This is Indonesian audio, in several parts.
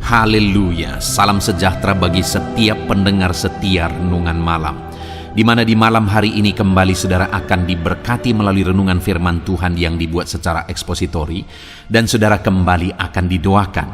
Haleluya, salam sejahtera bagi setiap pendengar setia Renungan Malam, di mana di malam hari ini kembali saudara akan diberkati melalui renungan firman Tuhan yang dibuat secara ekspositori, dan saudara kembali akan didoakan.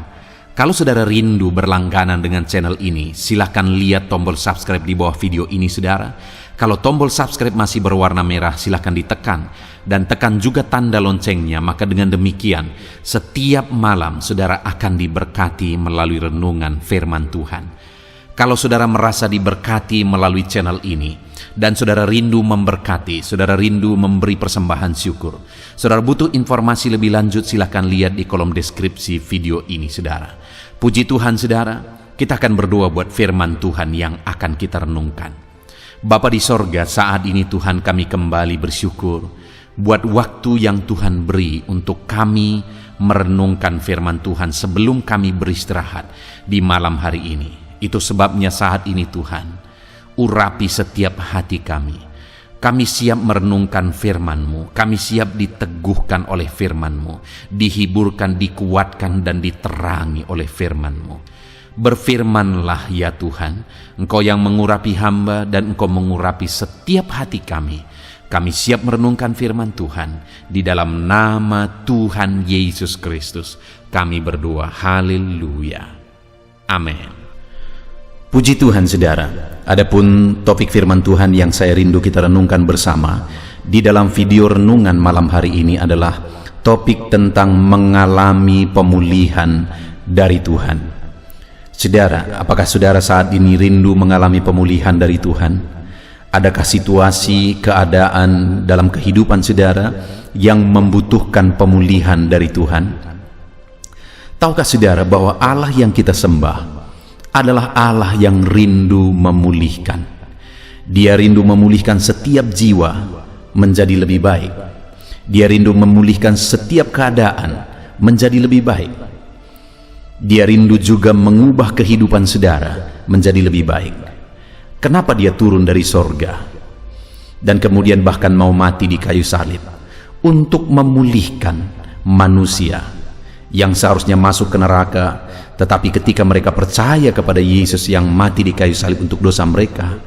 Kalau saudara rindu berlangganan dengan channel ini, silahkan lihat tombol subscribe di bawah video ini saudara. Kalau tombol subscribe masih berwarna merah, silahkan ditekan. Dan tekan juga tanda loncengnya, maka dengan demikian setiap malam saudara akan diberkati melalui renungan firman Tuhan. Kalau saudara merasa diberkati melalui channel ini, dan saudara rindu memberkati, saudara rindu memberi persembahan syukur, saudara butuh informasi lebih lanjut, silahkan lihat di kolom deskripsi video ini saudara. Puji Tuhan saudara, kita akan berdoa buat firman Tuhan yang akan kita renungkan. Bapa di sorga, saat ini Tuhan kami kembali bersyukur buat waktu yang Tuhan beri untuk kami merenungkan firman Tuhan sebelum kami beristirahat di malam hari ini. Itu sebabnya saat ini Tuhan, urapi setiap hati kami. Kami siap merenungkan firman-Mu, kami siap diteguhkan oleh firman-Mu, dihiburkan, dikuatkan, dan diterangi oleh firman-Mu. Berfirmanlah ya Tuhan, Engkau yang mengurapi hamba dan Engkau mengurapi setiap hati kami. Kami siap merenungkan firman Tuhan. Di dalam nama Tuhan Yesus Kristus kami berdoa, haleluya, amin. Puji Tuhan saudara, adapun topik firman Tuhan yang saya rindu kita renungkan bersama di dalam video renungan malam hari ini adalah topik tentang mengalami pemulihan dari Tuhan. Saudara, apakah saudara saat ini rindu mengalami pemulihan dari Tuhan? Adakah situasi, keadaan dalam kehidupan saudara yang membutuhkan pemulihan dari Tuhan? Tahukah saudara bahwa Allah yang kita sembah adalah Allah yang rindu memulihkan? Dia rindu memulihkan setiap jiwa menjadi lebih baik. Dia rindu memulihkan setiap keadaan menjadi lebih baik. Dia rindu juga mengubah kehidupan saudara menjadi lebih baik. Kenapa dia turun dari sorga dan kemudian bahkan mau mati di kayu salib? Untuk memulihkan manusia yang seharusnya masuk ke neraka, tetapi ketika mereka percaya kepada Yesus yang mati di kayu salib untuk dosa mereka,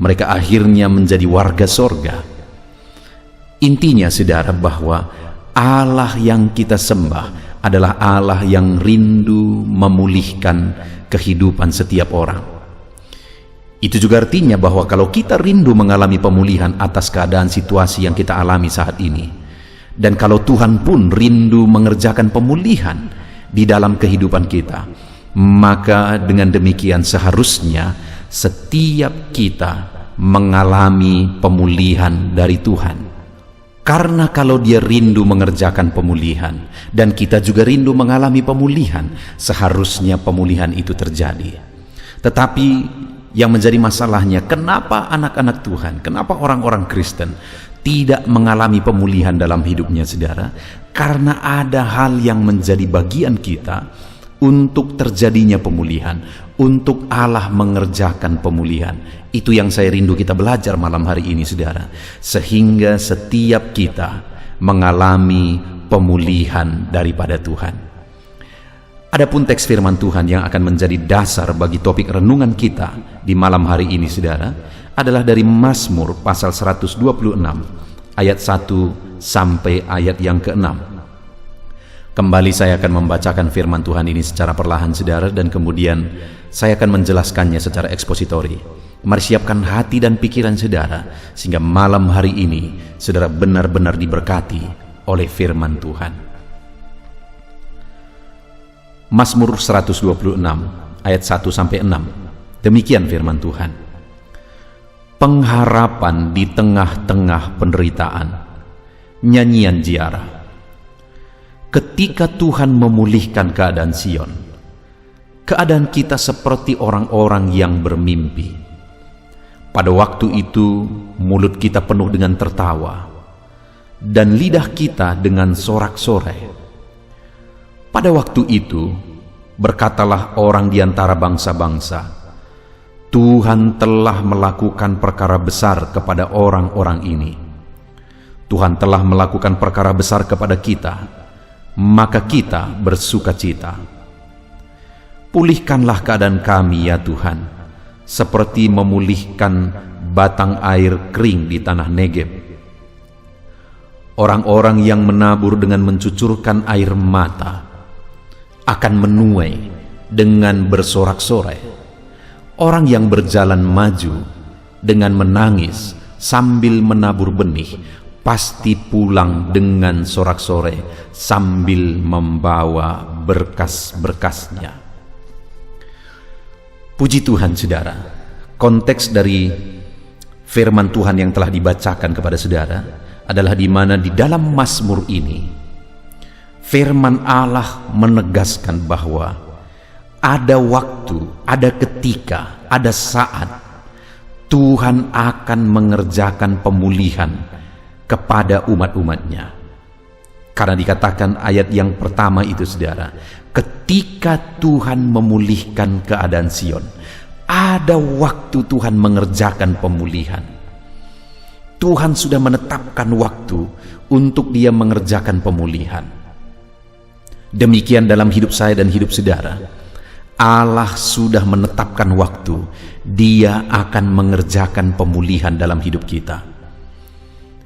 mereka akhirnya menjadi warga sorga. Intinya saudara, bahwa Allah yang kita sembah adalah Allah yang rindu memulihkan kehidupan setiap orang. Itu juga artinya bahwa kalau kita rindu mengalami pemulihan atas keadaan situasi yang kita alami saat ini, dan kalau Tuhan pun rindu mengerjakan pemulihan di dalam kehidupan kita, maka dengan demikian seharusnya setiap kita mengalami pemulihan dari Tuhan. Karena kalau dia rindu mengerjakan pemulihan dan kita juga rindu mengalami pemulihan, seharusnya pemulihan itu terjadi. Tetapi yang menjadi masalahnya, kenapa anak-anak Tuhan, kenapa orang-orang Kristen tidak mengalami pemulihan dalam hidupnya saudara? Karena ada hal yang menjadi bagian kita untuk terjadinya pemulihan, untuk Allah mengerjakan pemulihan. Itu yang saya rindu kita belajar malam hari ini saudara, sehingga setiap kita mengalami pemulihan daripada Tuhan. Adapun teks firman Tuhan yang akan menjadi dasar bagi topik renungan kita di malam hari ini saudara adalah dari Mazmur pasal 126 ayat 1 sampai ayat yang ke-6. Kembali saya akan membacakan firman Tuhan ini secara perlahan saudara, dan kemudian saya akan menjelaskannya secara ekspositori. Mari siapkan hati dan pikiran saudara, sehingga malam hari ini saudara benar-benar diberkati oleh firman Tuhan. Mazmur 126 ayat 1 sampai 6. Demikian firman Tuhan. Pengharapan di tengah-tengah penderitaan, nyanyian ziarah. Ketika Tuhan memulihkan keadaan Sion, keadaan kita seperti orang-orang yang bermimpi. Pada waktu itu mulut kita penuh dengan tertawa dan lidah kita dengan sorak-sorai. Pada waktu itu berkatalah orang di antara bangsa-bangsa, Tuhan telah melakukan perkara besar kepada orang-orang ini. Tuhan telah melakukan perkara besar kepada kita, maka kita bersukacita. Pulihkanlah keadaan kami ya Tuhan, seperti memulihkan batang air kering di tanah Negeb. Orang-orang yang menabur dengan mencucurkan air mata akan menuai dengan bersorak-sorai. Orang yang berjalan maju dengan menangis sambil menabur benih pasti pulang dengan sorak-sorai sambil membawa berkas-berkasnya. Puji Tuhan saudara, konteks dari firman Tuhan yang telah dibacakan kepada saudara adalah di mana di dalam Mazmur ini firman Allah menegaskan bahwa ada waktu, ada ketika, ada saat Tuhan akan mengerjakan pemulihan kepada umat-umatnya. Karena dikatakan ayat yang pertama itu saudara, ketika Tuhan memulihkan keadaan Sion, ada waktu Tuhan mengerjakan pemulihan. Tuhan sudah menetapkan waktu untuk Dia mengerjakan pemulihan. Demikian dalam hidup saya dan hidup saudara, Allah sudah menetapkan waktu Dia akan mengerjakan pemulihan dalam hidup kita.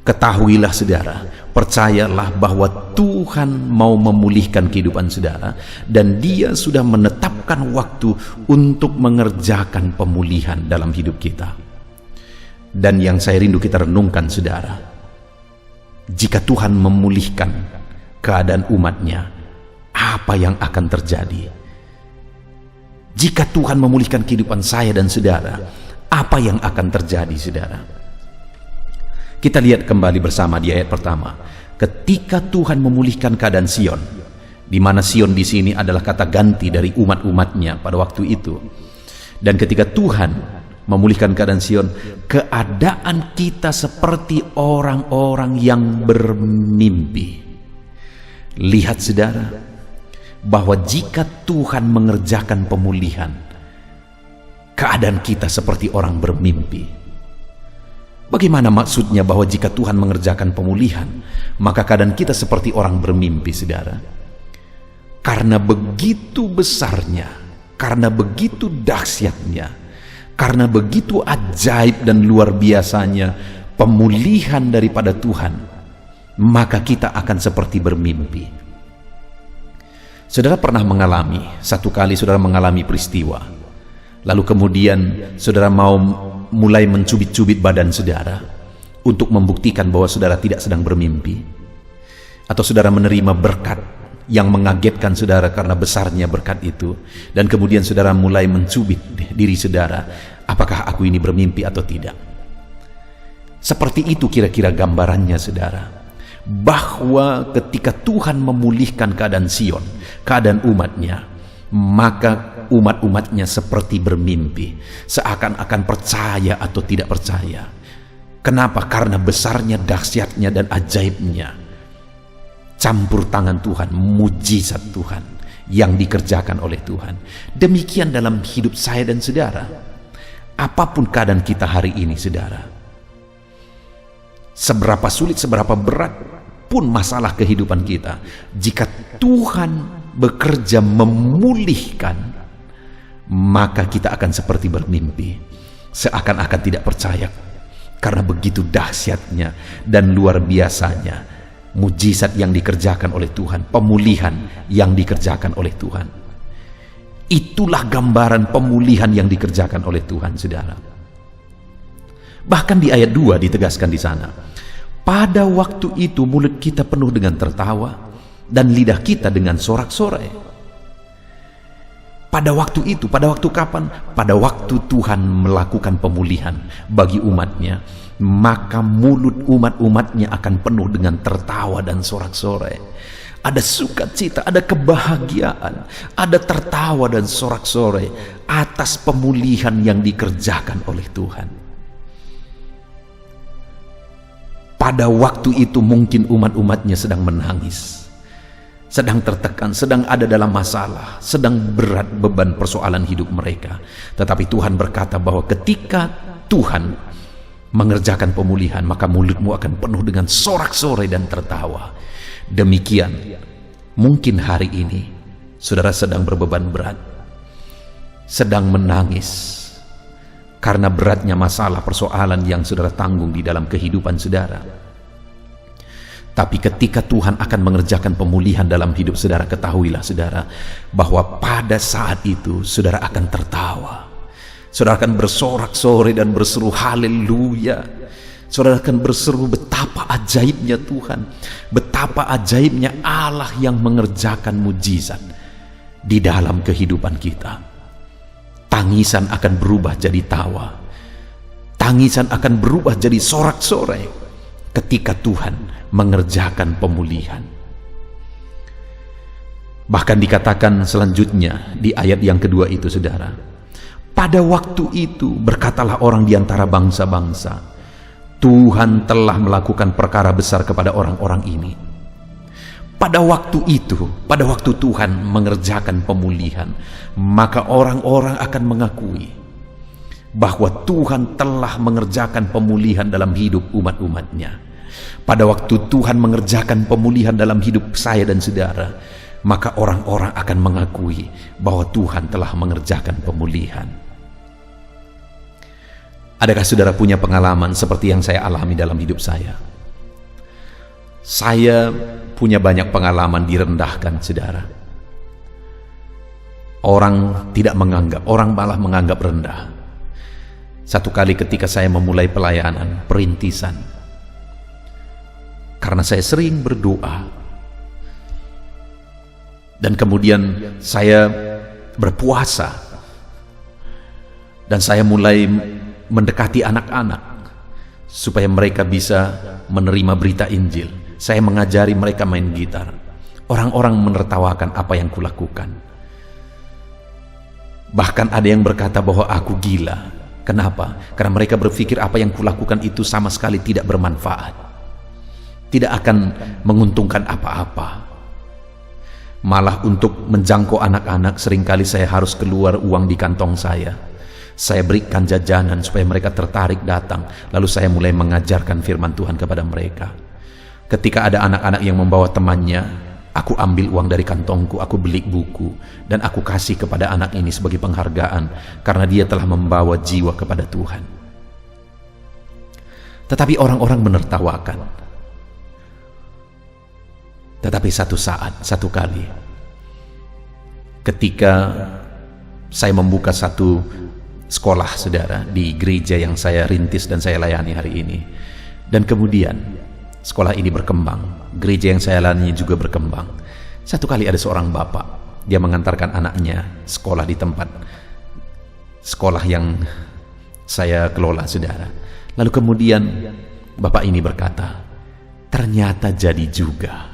Ketahuilah saudara, percayalah bahwa Tuhan mau memulihkan kehidupan saudara, dan Dia sudah menetapkan waktu untuk mengerjakan pemulihan dalam hidup kita. Dan yang saya rindu kita renungkan saudara, jika Tuhan memulihkan keadaan umatnya, apa yang akan terjadi? Jika Tuhan memulihkan kehidupan saya dan saudara, apa yang akan terjadi saudara? Kita lihat kembali bersama di ayat pertama. Ketika Tuhan memulihkan keadaan Sion, di mana Sion di sini adalah kata ganti dari umat-umatnya pada waktu itu. Dan ketika Tuhan memulihkan keadaan Sion, keadaan kita seperti orang-orang yang bermimpi. Lihat saudara, bahwa jika Tuhan mengerjakan pemulihan, keadaan kita seperti orang bermimpi. Bagaimana maksudnya bahwa jika Tuhan mengerjakan pemulihan, maka keadaan kita seperti orang bermimpi, saudara? Karena begitu besarnya, karena begitu dahsyatnya, karena begitu ajaib dan luar biasanya pemulihan daripada Tuhan, maka kita akan seperti bermimpi. Saudara pernah mengalami, satu kali saudara mengalami peristiwa, lalu kemudian saudara mau mulai mencubit-cubit badan saudara untuk membuktikan bahwa saudara tidak sedang bermimpi, atau saudara menerima berkat yang mengagetkan saudara karena besarnya berkat itu, dan kemudian saudara mulai mencubit diri saudara, apakah aku ini bermimpi atau tidak? Seperti itu kira-kira gambarannya saudara, bahwa ketika Tuhan memulihkan keadaan Sion, keadaan umatnya, maka umat-umatnya seperti bermimpi, seakan-akan percaya atau tidak percaya. Kenapa? Karena besarnya, dahsyatnya, dan ajaibnya campur tangan Tuhan, mujizat Tuhan yang dikerjakan oleh Tuhan. Demikian dalam hidup saya dan saudara. Apapun keadaan kita hari ini saudara, seberapa sulit, seberapa berat pun masalah kehidupan kita, jika Tuhan bekerja memulihkan, maka kita akan seperti bermimpi, seakan-akan tidak percaya, karena begitu dahsyatnya dan luar biasanya mujizat yang dikerjakan oleh Tuhan, pemulihan yang dikerjakan oleh Tuhan. Itulah gambaran pemulihan yang dikerjakan oleh Tuhan, saudara. Bahkan di ayat 2 ditegaskan di sana, pada waktu itu mulut kita penuh dengan tertawa dan lidah kita dengan sorak-sorai. Pada waktu itu, pada waktu kapan? Pada waktu Tuhan melakukan pemulihan bagi umatnya, maka mulut umat-umatnya akan penuh dengan tertawa dan sorak-sorai. Ada sukacita, ada kebahagiaan, ada tertawa dan sorak-sorai atas pemulihan yang dikerjakan oleh Tuhan. Pada waktu itu mungkin umat-umatnya sedang menangis, sedang tertekan, sedang ada dalam masalah, sedang berat beban persoalan hidup mereka. Tetapi Tuhan berkata bahwa ketika Tuhan mengerjakan pemulihan, maka mulutmu akan penuh dengan sorak-sorai dan tertawa. Demikian mungkin hari ini saudara sedang berbeban berat, sedang menangis karena beratnya masalah persoalan yang saudara tanggung di dalam kehidupan saudara. Tapi ketika Tuhan akan mengerjakan pemulihan dalam hidup saudara, ketahuilah saudara bahwa pada saat itu saudara akan tertawa. Saudara akan bersorak-sorai dan berseru haleluya. Saudara akan berseru betapa ajaibnya Tuhan, betapa ajaibnya Allah yang mengerjakan mujizat di dalam kehidupan kita. Tangisan akan berubah jadi tawa. Tangisan akan berubah jadi sorak-sorai ketika Tuhan mengerjakan pemulihan. Bahkan dikatakan selanjutnya di ayat yang kedua itu saudara, pada waktu itu berkatalah orang di antara bangsa-bangsa, Tuhan telah melakukan perkara besar kepada orang-orang ini. Pada waktu itu, pada waktu Tuhan mengerjakan pemulihan, maka orang-orang akan mengakui bahwa Tuhan telah mengerjakan pemulihan dalam hidup umat-umatnya. Pada waktu Tuhan mengerjakan pemulihan dalam hidup saya dan saudara, maka orang-orang akan mengakui bahwa Tuhan telah mengerjakan pemulihan. Adakah saudara punya pengalaman seperti yang saya alami dalam hidup saya? Saya punya banyak pengalaman direndahkan, saudara. Orang tidak menganggap, orang malah menganggap rendah. Satu kali ketika saya memulai pelayanan, perintisan, karena saya sering berdoa, dan kemudian saya berpuasa, dan saya mulai mendekati anak-anak supaya mereka bisa menerima berita Injil. Saya mengajari mereka main gitar. Orang-orang menertawakan apa yang kulakukan. Bahkan ada yang berkata bahwa aku gila. Kenapa? Karena mereka berpikir apa yang kulakukan itu sama sekali tidak bermanfaat, tidak akan menguntungkan apa-apa. Malah untuk menjangkau anak-anak seringkali saya harus keluar uang di kantong saya. Saya berikan jajanan supaya mereka tertarik datang. Lalu saya mulai mengajarkan firman Tuhan kepada mereka. Ketika ada anak-anak yang membawa temannya, aku ambil uang dari kantongku, aku beli buku, dan aku kasih kepada anak ini sebagai penghargaan karena dia telah membawa jiwa kepada Tuhan. Tetapi orang-orang menertawakan. Tetapi satu saat, satu kali, ketika saya membuka satu sekolah, saudara, di gereja yang saya rintis dan saya layani hari ini, dan kemudian sekolah ini berkembang, gereja yang saya layani juga berkembang. Satu kali ada seorang bapak, dia mengantarkan anaknya sekolah di tempat sekolah yang saya kelola, saudara. Lalu kemudian bapak ini berkata, ternyata jadi juga.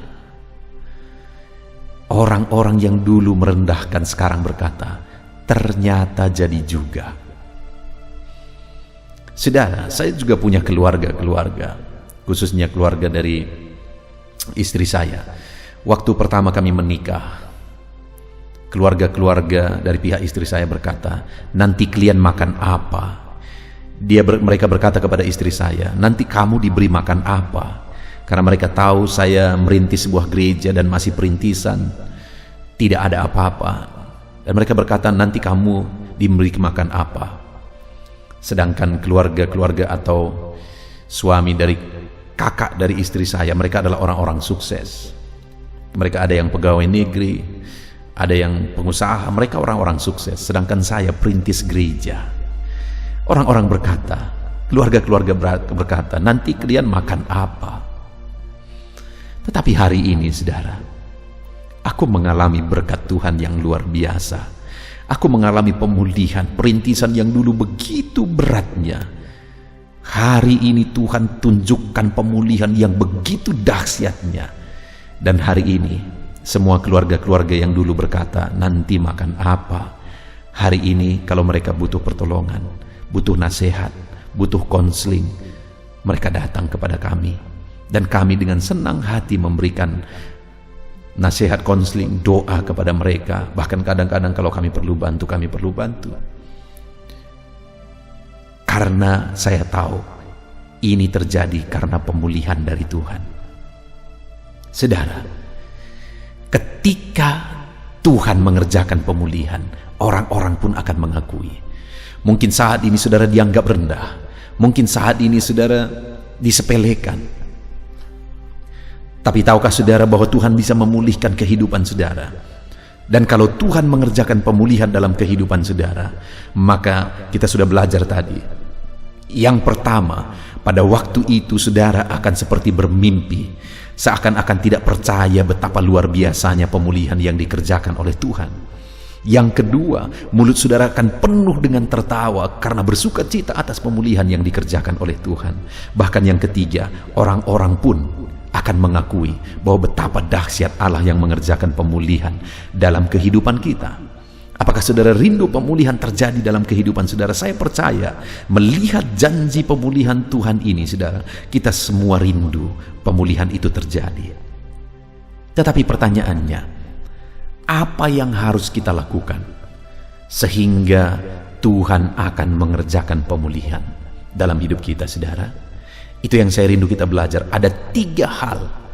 Orang-orang yang dulu merendahkan sekarang berkata, ternyata jadi juga. Saudara, saya juga punya keluarga, khususnya keluarga dari istri saya. Waktu pertama kami menikah, keluarga-keluarga dari pihak istri saya berkata, nanti kalian makan apa? Mereka berkata kepada istri saya, nanti kamu diberi makan apa? Karena mereka tahu saya merintis sebuah gereja dan masih perintisan, tidak ada apa-apa. Dan mereka berkata, nanti kamu diberi makan apa? Sedangkan keluarga-keluarga atau suami dari kakak dari istri saya, mereka adalah orang-orang sukses. Mereka ada yang pegawai negeri, ada yang pengusaha, mereka orang-orang sukses. Sedangkan saya perintis gereja. Orang-orang berkata, keluarga-keluarga berkata, nanti kalian makan apa? Tetapi hari ini, saudara, aku mengalami berkat Tuhan yang luar biasa. Aku mengalami pemulihan, perintisan yang dulu begitu beratnya. Hari ini Tuhan tunjukkan pemulihan yang begitu dahsyatnya. Dan hari ini semua keluarga-keluarga yang dulu berkata nanti makan apa, hari ini kalau mereka butuh pertolongan, butuh nasihat, butuh konseling, mereka datang kepada kami. Dan kami dengan senang hati memberikan nasihat, konseling, doa kepada mereka. Bahkan kadang-kadang kalau kami perlu bantu, kami perlu bantu. Karena saya tahu ini terjadi karena pemulihan dari Tuhan. Saudara, ketika Tuhan mengerjakan pemulihan, orang-orang pun akan mengakui. Mungkin saat ini saudara dianggap rendah, mungkin saat ini saudara disepelekan. Tapi tahukah saudara bahwa Tuhan bisa memulihkan kehidupan saudara? Dan kalau Tuhan mengerjakan pemulihan dalam kehidupan saudara, maka kita sudah belajar tadi. Yang pertama, pada waktu itu saudara akan seperti bermimpi, seakan-akan tidak percaya betapa luar biasanya pemulihan yang dikerjakan oleh Tuhan. Yang kedua, mulut saudara akan penuh dengan tertawa karena bersuka cita atas pemulihan yang dikerjakan oleh Tuhan. Bahkan yang ketiga, orang-orang pun akan mengakui bahwa betapa dahsyat Allah yang mengerjakan pemulihan dalam kehidupan kita. Apakah saudara rindu pemulihan terjadi dalam kehidupan saudara? Saya percaya melihat janji pemulihan Tuhan ini, saudara, kita semua rindu pemulihan itu terjadi. Tetapi pertanyaannya, apa yang harus kita lakukan sehingga Tuhan akan mengerjakan pemulihan dalam hidup kita, saudara? Itu yang saya rindu kita belajar. Ada 3 hal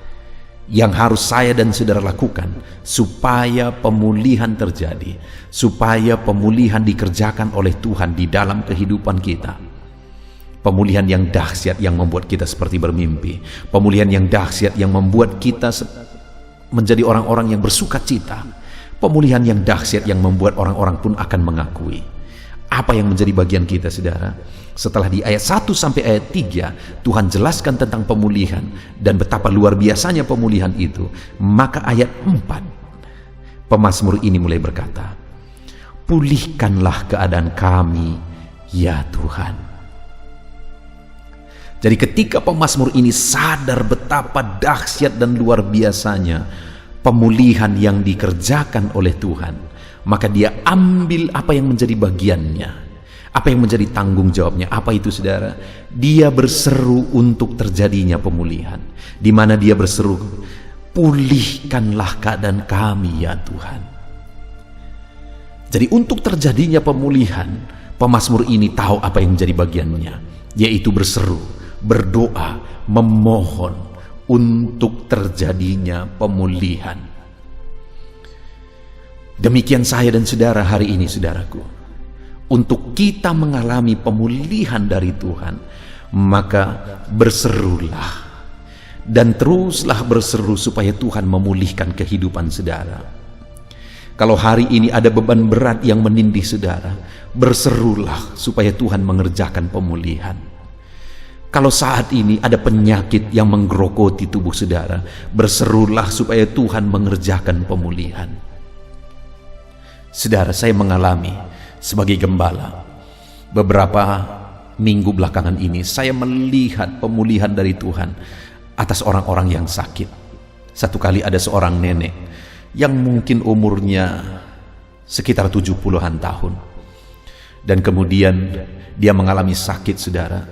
yang harus saya dan saudara lakukan supaya pemulihan terjadi, supaya pemulihan dikerjakan oleh Tuhan di dalam kehidupan kita. Pemulihan yang dahsyat yang membuat kita seperti bermimpi, pemulihan yang dahsyat yang membuat kita menjadi orang-orang yang bersuka cita, pemulihan yang dahsyat yang membuat orang-orang pun akan mengakui. Apa yang menjadi bagian kita, saudara? Setelah di ayat 1 sampai ayat 3 Tuhan jelaskan tentang pemulihan dan betapa luar biasanya pemulihan itu, maka ayat 4 pemazmur ini mulai berkata, "Pulihkanlah keadaan kami, ya Tuhan." Jadi ketika pemazmur ini sadar betapa dahsyat dan luar biasanya pemulihan yang dikerjakan oleh Tuhan, maka dia ambil apa yang menjadi bagiannya, apa yang menjadi tanggung jawabnya. Apa itu, saudara? Dia berseru untuk terjadinya pemulihan, di mana dia berseru, "Pulihkanlah keadaan kami, ya Tuhan." Jadi untuk terjadinya pemulihan, pemazmur ini tahu apa yang menjadi bagiannya, yaitu berseru, berdoa, memohon untuk terjadinya pemulihan. Demikian saya dan saudara hari ini, saudaraku. Untuk kita mengalami pemulihan dari Tuhan, maka berserulah dan teruslah berseru supaya Tuhan memulihkan kehidupan saudara. Kalau hari ini ada beban berat yang menindih saudara, berserulah supaya Tuhan mengerjakan pemulihan. Kalau saat ini ada penyakit yang menggerogoti tubuh saudara, berserulah supaya Tuhan mengerjakan pemulihan. Saudara, saya mengalami sebagai gembala beberapa minggu belakangan ini, saya melihat pemulihan dari Tuhan atas orang-orang yang sakit. Satu kali ada seorang nenek yang mungkin umurnya sekitar 70-an tahun, dan kemudian dia mengalami sakit, saudara.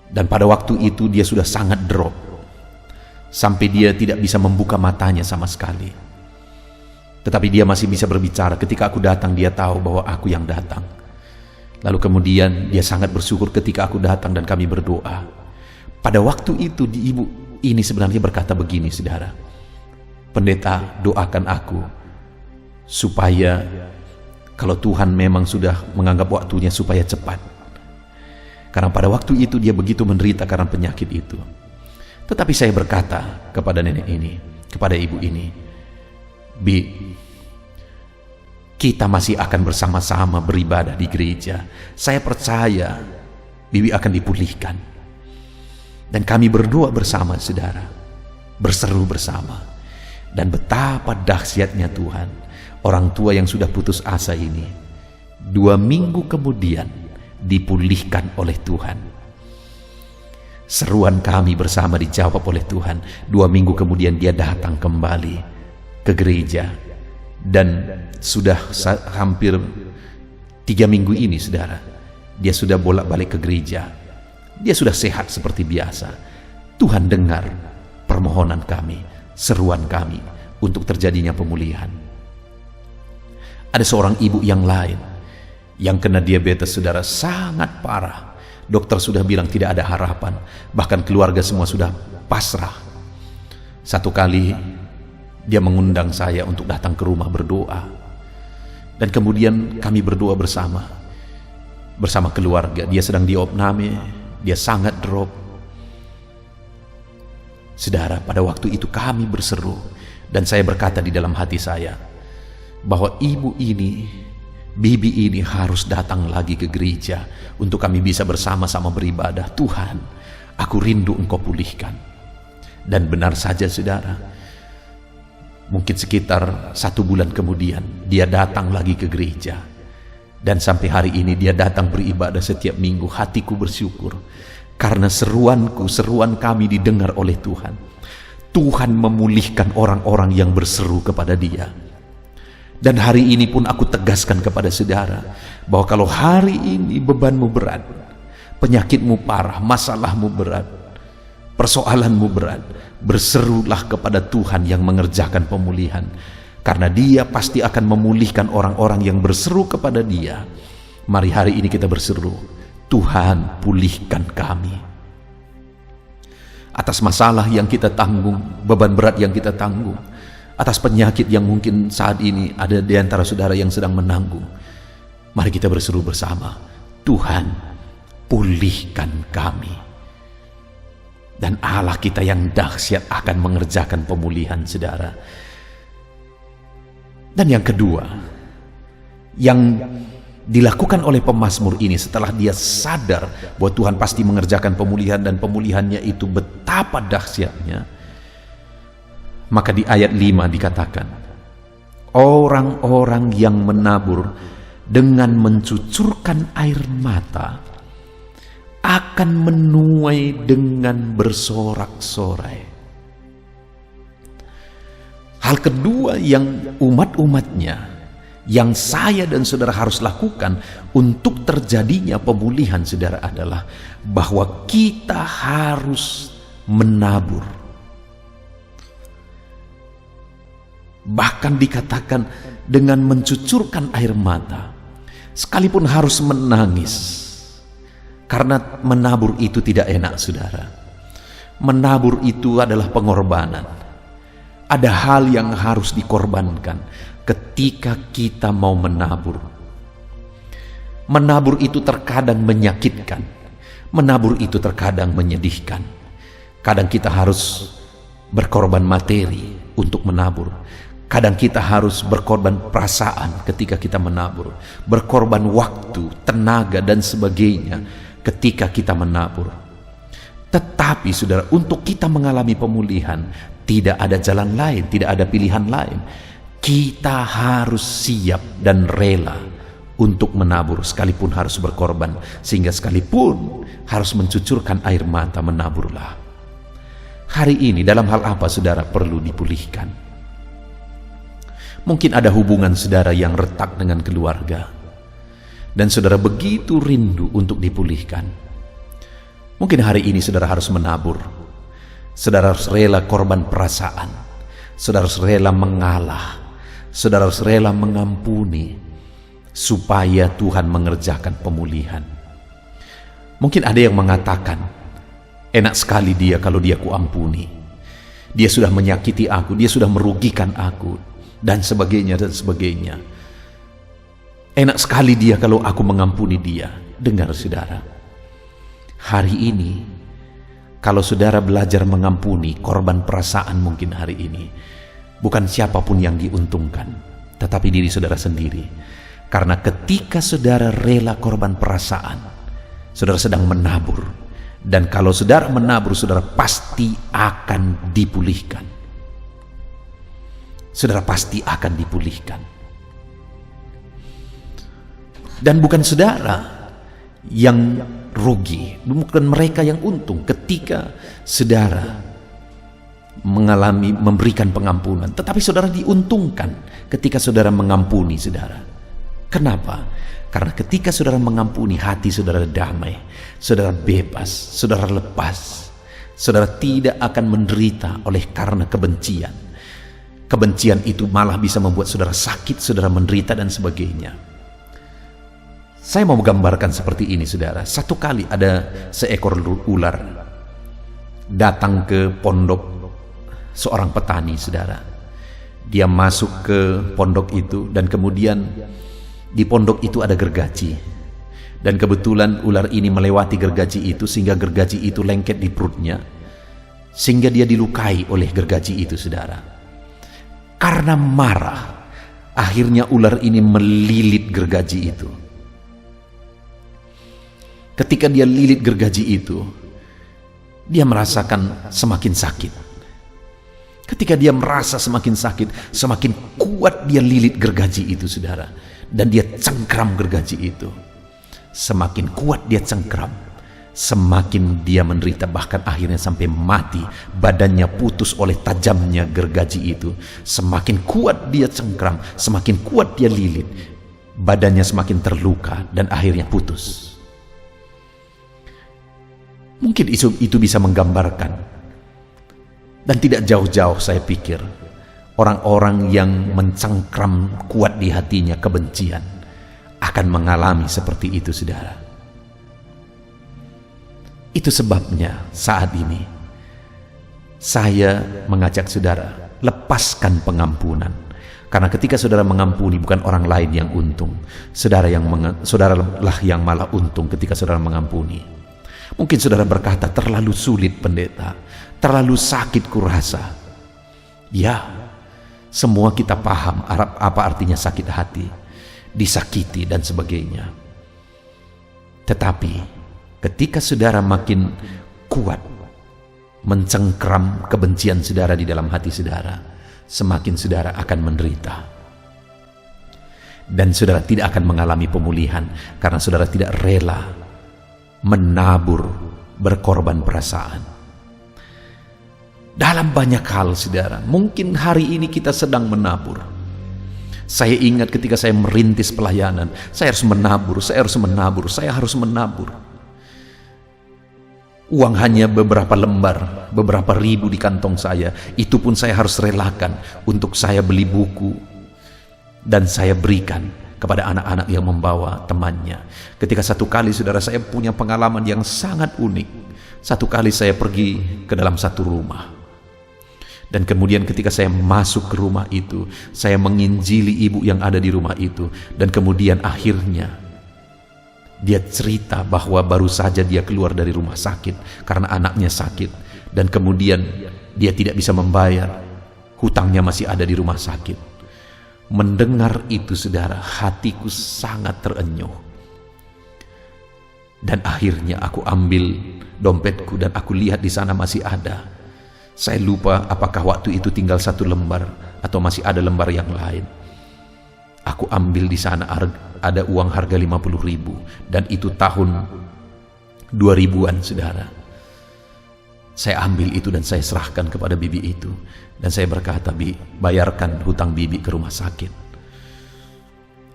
Dan pada waktu itu dia sudah sangat drop, sampai dia tidak bisa membuka matanya sama sekali. Tetapi dia masih bisa berbicara. Ketika aku datang, dia tahu bahwa aku yang datang. Lalu kemudian dia sangat bersyukur ketika aku datang dan kami berdoa. Pada waktu itu ibu ini sebenarnya berkata begini, saudara, "Pendeta, doakan aku supaya kalau Tuhan memang sudah menganggap waktunya supaya cepat." Karena pada waktu itu dia begitu menderita karena penyakit itu. Tetapi saya berkata kepada nenek ini, kepada ibu ini, "Bi, kita masih akan bersama-sama beribadah di gereja. Saya percaya Bibi akan dipulihkan." Dan kami berdoa bersama, saudara, berseru bersama. Dan betapa dahsyatnya Tuhan, orang tua yang sudah putus asa ini 2 minggu kemudian dipulihkan oleh Tuhan. Seruan kami bersama dijawab oleh Tuhan. 2 minggu kemudian dia datang kembali ke gereja, dan sudah hampir 3 minggu ini, saudara, dia sudah bolak-balik ke gereja. Dia sudah sehat seperti biasa. Tuhan dengar permohonan kami, seruan kami untuk terjadinya pemulihan. Ada seorang ibu yang lain yang kena diabetes, saudara, sangat parah. Dokter sudah bilang tidak ada harapan, bahkan keluarga semua sudah pasrah. Satu kali Dia mengundang saya untuk datang ke rumah berdoa. Dan kemudian kami berdoa bersama keluarga. Dia sedang diopname, dia sangat drop. Saudara, pada waktu itu kami berseru, dan saya berkata di dalam hati saya bahwa ibu ini, bibi ini harus datang lagi ke gereja untuk kami bisa bersama-sama beribadah. Tuhan, aku rindu Engkau pulihkan. Dan benar saja saudara, mungkin sekitar 1 bulan kemudian dia datang lagi ke gereja. Dan sampai hari ini dia datang beribadah setiap minggu. Hatiku bersyukur karena seruan kami didengar oleh Tuhan. Tuhan memulihkan orang-orang yang berseru kepada dia. Dan hari ini pun aku tegaskan kepada saudara bahwa kalau hari ini bebanmu berat, penyakitmu parah, masalahmu berat, persoalanmu berat, berserulah kepada Tuhan yang mengerjakan pemulihan. Karena dia pasti akan memulihkan orang-orang yang berseru kepada dia. Mari hari ini kita berseru, Tuhan pulihkan kami. Atas masalah yang kita tanggung, beban berat yang kita tanggung, atas penyakit yang mungkin saat ini ada di antara saudara yang sedang menanggung. Mari kita berseru bersama, Tuhan pulihkan kami. Dan Allah kita yang dahsyat akan mengerjakan pemulihan saudara. Dan yang kedua, yang dilakukan oleh pemazmur ini setelah dia sadar bahwa Tuhan pasti mengerjakan pemulihan dan pemulihannya itu betapa dahsyatnya, maka di ayat 5 dikatakan, orang-orang yang menabur dengan mencucurkan air mata akan menuai dengan bersorak-sorai. Hal kedua yang umat-umatnya, yang saya dan saudara harus lakukan untuk terjadinya pemulihan saudara adalah bahwa kita harus menabur. Bahkan dikatakan dengan mencucurkan air mata, sekalipun harus menangis. Karena menabur itu tidak enak saudara. Menabur itu adalah pengorbanan. Ada hal yang harus dikorbankan ketika kita mau menabur. Menabur itu terkadang menyakitkan. Menabur itu terkadang menyedihkan. Kadang kita harus berkorban materi untuk menabur. Kadang kita harus berkorban perasaan ketika kita menabur. Berkorban waktu, tenaga dan sebagainya ketika kita menabur. Tetapi saudara, untuk kita mengalami pemulihan, tidak ada jalan lain, tidak ada pilihan lain. Kita harus siap dan rela untuk menabur, sekalipun harus berkorban, sehingga sekalipun harus mencucurkan air mata, menaburlah. Hari ini dalam hal apa saudara perlu dipulihkan? Mungkin ada hubungan saudara yang retak dengan keluarga, dan saudara begitu rindu untuk dipulihkan. Mungkin hari ini saudara harus menabur. Saudara harus rela korban perasaan. Saudara harus rela mengalah. Saudara harus rela mengampuni supaya Tuhan mengerjakan pemulihan. Mungkin ada yang mengatakan, enak sekali dia kalau dia kuampuni. Dia sudah menyakiti aku, dia sudah merugikan aku, dan sebagainya dan sebagainya. Enak sekali dia kalau aku mengampuni dia. Dengar saudara, hari ini kalau saudara belajar mengampuni korban perasaan, mungkin hari ini bukan siapapun yang diuntungkan, tetapi diri saudara sendiri. Karena ketika saudara rela korban perasaan, saudara sedang menabur. Dan kalau saudara menabur, saudara pasti akan dipulihkan. Saudara pasti akan dipulihkan. Dan bukan saudara yang rugi, bukan mereka yang untung ketika saudara memberikan pengampunan, tetapi saudara diuntungkan ketika saudara mengampuni saudara. Kenapa? Karena ketika saudara mengampuni, hati saudara damai, saudara bebas, saudara lepas, saudara tidak akan menderita oleh karena kebencian. Kebencian itu malah bisa membuat saudara sakit, saudara menderita dan sebagainya. Saya mau menggambarkan seperti ini saudara. Satu kali ada seekor ular datang ke pondok seorang petani saudara. Dia masuk ke pondok itu, dan kemudian di pondok itu ada gergaji. Dan kebetulan ular ini melewati gergaji itu, sehingga gergaji itu lengket di perutnya, sehingga dia dilukai oleh gergaji itu, saudara. Karena marah, akhirnya ular ini melilit gergaji itu. Ketika dia lilit gergaji itu, dia merasakan semakin sakit. Ketika dia merasa semakin sakit, semakin kuat dia lilit gergaji itu, saudara. Dan dia cengkram gergaji itu. Semakin kuat dia cengkram, semakin dia menderita, bahkan akhirnya sampai mati. Badannya putus oleh tajamnya gergaji itu. Semakin kuat dia cengkram, semakin kuat dia lilit, badannya semakin terluka dan akhirnya putus. Mungkin itu bisa menggambarkan, dan tidak jauh-jauh saya pikir, orang-orang yang mencengkram kuat di hatinya kebencian akan mengalami seperti itu, saudara. Itu sebabnya saat ini saya mengajak saudara, lepaskan pengampunan. Karena ketika saudara mengampuni, bukan orang lain yang untung, saudaralah yang malah untung ketika saudara mengampuni. Mungkin saudara berkata, terlalu sulit pendeta, terlalu sakit kurasa. Ya, semua kita paham apa artinya sakit hati, disakiti dan sebagainya. Tetapi ketika saudara makin kuat mencengkram kebencian saudara di dalam hati saudara, semakin saudara akan menderita. Dan saudara tidak akan mengalami pemulihan karena saudara tidak rela menabur, berkorban perasaan. Dalam banyak hal, saudara, mungkin hari ini kita sedang menabur. Saya ingat ketika saya merintis pelayanan, saya harus menabur, saya harus menabur. Uang hanya beberapa lembar, beberapa ribu di kantong saya. Itu pun saya harus relakan untuk saya beli buku dan saya berikan kepada anak-anak yang membawa temannya. Ketika satu kali, saudara, saya punya pengalaman yang sangat unik. Satu kali saya pergi ke dalam satu rumah, dan kemudian ketika saya masuk ke rumah itu, saya menginjili ibu yang ada di rumah itu. Dan kemudian akhirnya dia cerita bahwa baru saja dia keluar dari rumah sakit karena anaknya sakit, dan kemudian dia tidak bisa membayar, hutangnya masih ada di rumah sakit. Mendengar itu, saudara, hatiku sangat terenyuh. Dan akhirnya aku ambil dompetku dan aku lihat di sana masih ada. Saya lupa apakah waktu itu tinggal satu lembar atau masih ada lembar yang lain. Aku ambil di sana, ada uang harga 50.000, dan itu tahun 2000-an, saudara. Saya ambil itu dan saya serahkan kepada bibi itu. Dan saya berkata, Bi, bayarkan hutang bibi ke rumah sakit.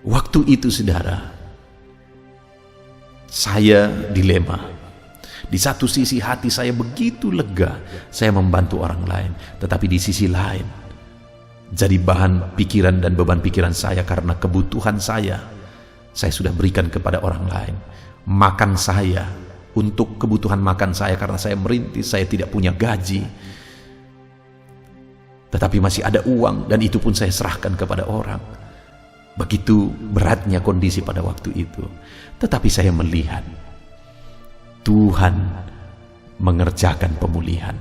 Waktu itu, saudara, saya dilema. Di satu sisi hati saya begitu lega, saya membantu orang lain. Tetapi di sisi lain, jadi bahan pikiran dan beban pikiran saya karena kebutuhan saya sudah berikan kepada orang lain. Makan saya, untuk kebutuhan makan saya, karena saya merintis, saya tidak punya gaji, tetapi masih ada uang, dan itu pun saya serahkan kepada orang. Begitu beratnya kondisi pada waktu itu. Tetapi saya melihat Tuhan mengerjakan pemulihan,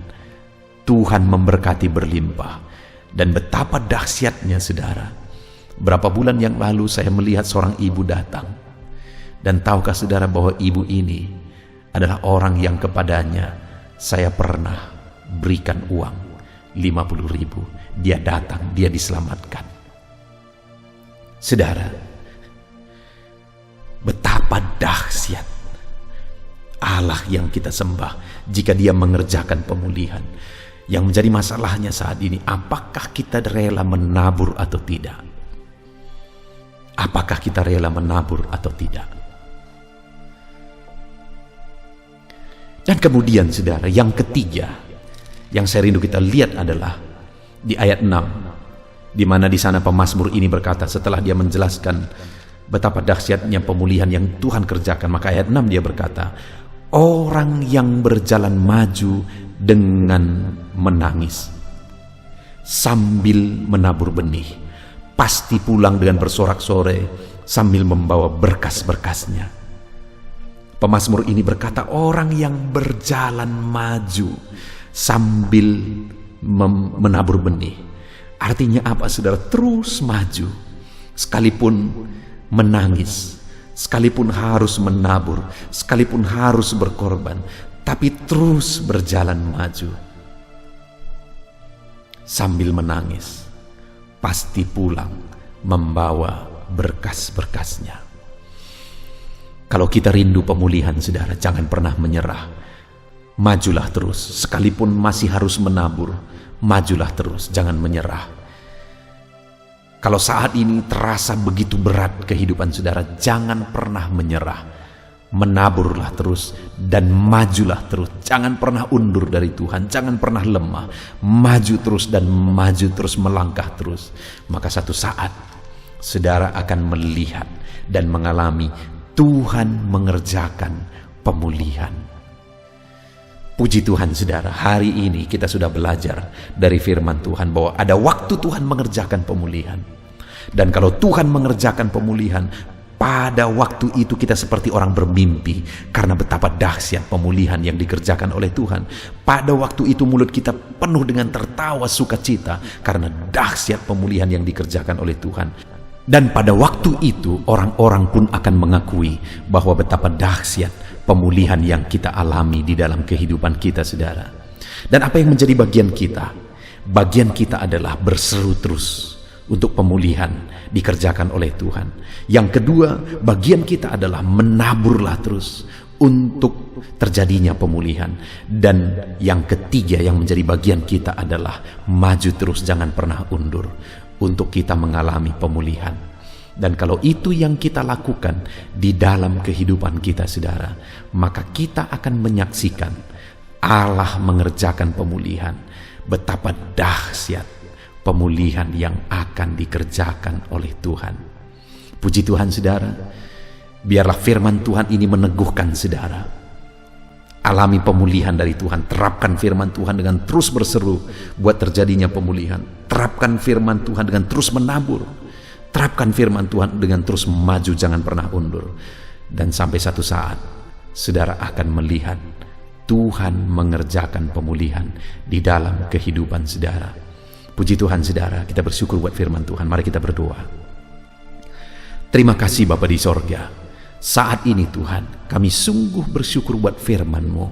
Tuhan memberkati berlimpah. Dan betapa dahsyatnya, saudara, berapa bulan yang lalu saya melihat seorang ibu datang. Dan tahukah saudara bahwa ibu ini adalah orang yang kepadanya saya pernah berikan uang 50.000. Dia datang, dia diselamatkan. Saudara, betapa dahsyat Allah yang kita sembah jika Dia mengerjakan pemulihan. Yang menjadi masalahnya saat ini, apakah kita rela menabur atau tidak? Apakah kita rela menabur atau tidak? Dan kemudian, saudara, yang ketiga yang saya rindu kita lihat adalah di ayat 6, di mana di sana pemazmur ini berkata, setelah dia menjelaskan betapa dahsyatnya pemulihan yang Tuhan kerjakan, maka ayat 6 dia berkata, orang yang berjalan maju dengan menangis sambil menabur benih, pasti pulang dengan bersorak-sorai sambil membawa berkas-berkasnya. Pemazmur ini berkata, orang yang berjalan maju sambil menabur benih. Artinya apa, saudara? Terus maju, sekalipun menangis, sekalipun harus menabur, sekalipun harus berkorban, tapi terus berjalan maju. Sambil menangis, pasti pulang membawa berkas-berkasnya. Kalau kita rindu pemulihan, saudara, jangan pernah menyerah. Majulah terus, sekalipun masih harus menabur, majulah terus, jangan menyerah. Kalau saat ini terasa begitu berat kehidupan saudara, jangan pernah menyerah. Menaburlah terus dan majulah terus. Jangan pernah undur dari Tuhan, jangan pernah lemah. Maju terus dan maju terus, melangkah terus. Maka satu saat saudara akan melihat dan mengalami Tuhan mengerjakan pemulihan. Puji Tuhan, saudara, hari ini kita sudah belajar dari firman Tuhan bahwa ada waktu Tuhan mengerjakan pemulihan. Dan kalau Tuhan mengerjakan pemulihan, pada waktu itu kita seperti orang bermimpi karena betapa dahsyat pemulihan yang dikerjakan oleh Tuhan. Pada waktu itu mulut kita penuh dengan tertawa sukacita karena dahsyat pemulihan yang dikerjakan oleh Tuhan. Dan pada waktu itu orang-orang pun akan mengakui bahwa betapa dahsyat pemulihan yang kita alami di dalam kehidupan kita, saudara. Dan apa yang menjadi bagian kita? Bagian kita adalah berseru terus untuk pemulihan dikerjakan oleh Tuhan. Yang kedua, bagian kita adalah menaburlah terus untuk terjadinya pemulihan. Dan yang ketiga yang menjadi bagian kita adalah maju terus, jangan pernah undur untuk kita mengalami pemulihan. Dan kalau itu yang kita lakukan di dalam kehidupan kita, saudara, maka kita akan menyaksikan Allah mengerjakan pemulihan. Betapa dahsyat pemulihan yang akan dikerjakan oleh Tuhan. Puji Tuhan, saudara. Biarlah firman Tuhan ini meneguhkan saudara. Alami pemulihan dari Tuhan. Terapkan firman Tuhan dengan terus berseru buat terjadinya pemulihan. Terapkan firman Tuhan dengan terus menabur. Terapkan firman Tuhan dengan terus maju, jangan pernah undur. Dan sampai satu saat saudara akan melihat Tuhan mengerjakan pemulihan di dalam kehidupan saudara. Puji Tuhan, saudara, kita bersyukur buat firman Tuhan. Mari kita berdoa. Terima kasih Bapa di sorga. Saat ini Tuhan, kami sungguh bersyukur buat firman-Mu,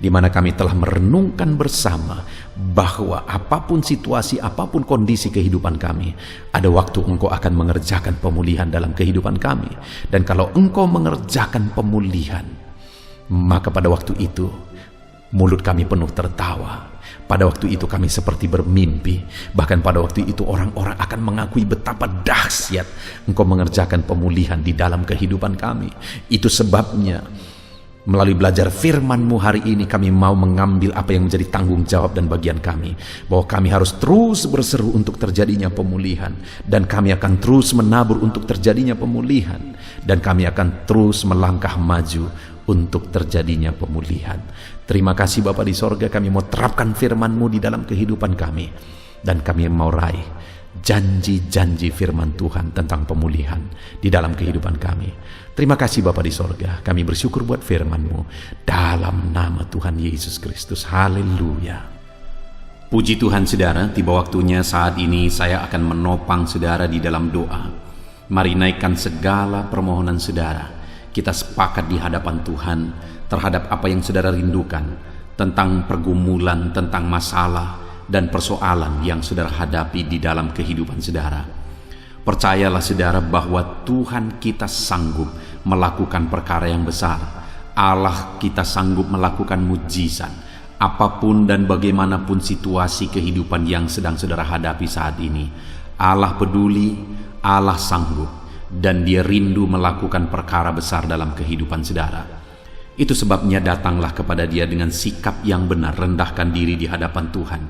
di mana kami telah merenungkan bersama bahwa apapun situasi, apapun kondisi kehidupan kami, ada waktu Engkau akan mengerjakan pemulihan dalam kehidupan kami. Dan kalau Engkau mengerjakan pemulihan, maka pada waktu itu mulut kami penuh tertawa. Pada waktu itu kami seperti bermimpi. Bahkan pada waktu itu orang-orang akan mengakui betapa dahsyat Engkau mengerjakan pemulihan di dalam kehidupan kami. Itu sebabnya melalui belajar firman-Mu hari ini kami mau mengambil apa yang menjadi tanggung jawab dan bagian kami, bahwa kami harus terus berseru untuk terjadinya pemulihan, dan kami akan terus menabur untuk terjadinya pemulihan, dan kami akan terus melangkah maju untuk terjadinya pemulihan. Terima kasih Bapa di sorga, kami mau terapkan firman-Mu di dalam kehidupan kami, dan kami mau raih janji-janji firman Tuhan tentang pemulihan di dalam kehidupan kami. Terima kasih Bapa di sorga, kami bersyukur buat firman-Mu dalam nama Tuhan Yesus Kristus. Haleluya. Puji Tuhan, saudara, tiba waktunya saat ini saya akan menopang saudara di dalam doa. Mari naikkan segala permohonan saudara. Kita sepakat di hadapan Tuhan terhadap apa yang saudara rindukan, tentang pergumulan, tentang masalah dan persoalan yang saudara hadapi di dalam kehidupan saudara. Percayalah saudara bahwa Tuhan kita sanggup melakukan perkara yang besar. Allah kita sanggup melakukan mujizat. Apapun dan bagaimanapun situasi kehidupan yang sedang saudara hadapi saat ini, Allah peduli, Allah sanggup, dan Dia rindu melakukan perkara besar dalam kehidupan saudara. Itu sebabnya datanglah kepada Dia dengan sikap yang benar, rendahkan diri di hadapan Tuhan.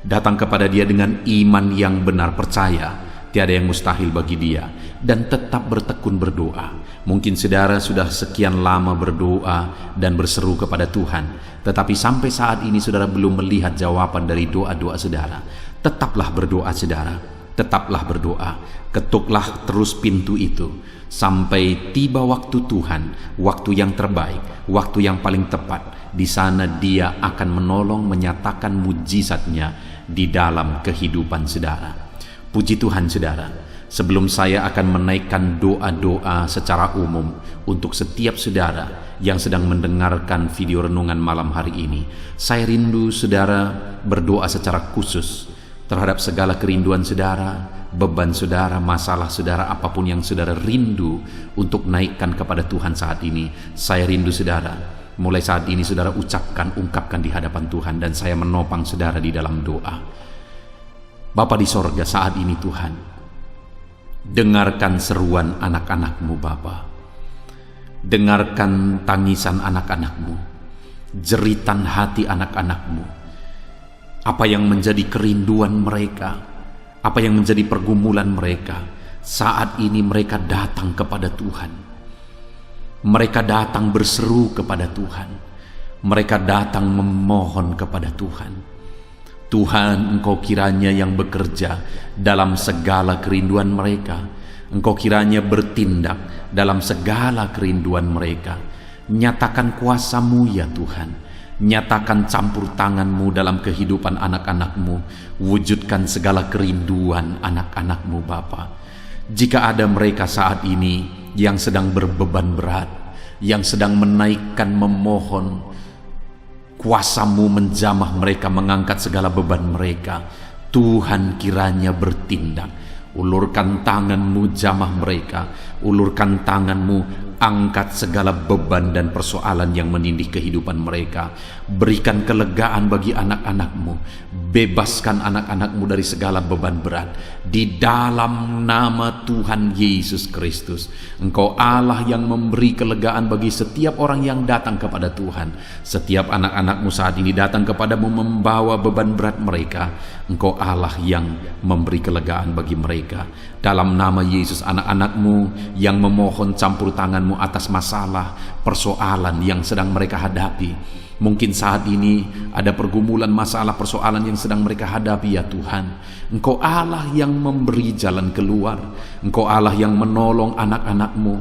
Datang kepada Dia dengan iman yang benar, percaya tiada yang mustahil bagi Dia. dan tetap bertekun berdoa. Mungkin saudara sudah sekian lama berdoa dan berseru kepada Tuhan, tetapi sampai saat ini saudara belum melihat jawaban dari doa-doa saudara. Tetaplah berdoa saudara, tetaplah berdoa. Ketuklah terus pintu itu sampai tiba waktu Tuhan, waktu yang terbaik, waktu yang paling tepat. Di sana Dia akan menolong, menyatakan mujizatnya di dalam kehidupan saudara. Puji Tuhan saudara, sebelum saya akan menaikkan doa-doa secara umum untuk setiap saudara yang sedang mendengarkan video renungan malam hari ini, saya rindu saudara berdoa secara khusus terhadap segala kerinduan saudara, beban saudara, masalah saudara, apapun yang saudara rindu untuk naikkan kepada Tuhan saat ini. Saya rindu saudara, mulai saat ini saudara ungkapkan di hadapan Tuhan, dan saya menopang saudara di dalam doa. Bapa di sorga, saat ini Tuhan, dengarkan seruan anak-anak-Mu Bapa. Dengarkan tangisan anak-anak-Mu, jeritan hati anak-anak-Mu. Apa yang menjadi kerinduan mereka, apa yang menjadi pergumulan mereka, saat ini mereka datang kepada Tuhan. Mereka datang berseru kepada Tuhan. Mereka datang memohon kepada Tuhan. Tuhan, Engkau kiranya yang bekerja dalam segala kerinduan mereka. Engkau kiranya bertindak dalam segala kerinduan mereka. Nyatakan kuasa-Mu ya Tuhan. Nyatakan campur tangan-Mu dalam kehidupan anak-anak-Mu. Wujudkan segala kerinduan anak-anak-Mu Bapa. Jika ada mereka saat ini yang sedang berbeban berat, yang sedang menaikkan, memohon, kuasa-Mu menjamah mereka, mengangkat segala beban mereka, Tuhan kiranya bertindak. Ulurkan tangan-Mu, jamah mereka. Ulurkan tangan-Mu, angkat segala beban dan persoalan yang menindih kehidupan mereka. Berikan kelegaan bagi anak-anak-Mu. Bebaskan anak-anak-Mu dari segala beban berat. Di dalam nama Tuhan Yesus Kristus, Engkau Allah yang memberi kelegaan bagi setiap orang yang datang kepada Tuhan. Setiap anak-anak-Mu saat ini datang kepadamu membawa beban berat mereka. Engkau Allah yang memberi kelegaan bagi mereka. Dalam nama Yesus, anak-anak-Mu yang memohon campur tangan-Mu atas masalah, persoalan yang sedang mereka hadapi. Mungkin saat ini ada pergumulan, masalah, persoalan yang sedang mereka hadapi ya Tuhan. Engkau Allah yang memberi jalan keluar. Engkau Allah yang menolong anak-anak-Mu.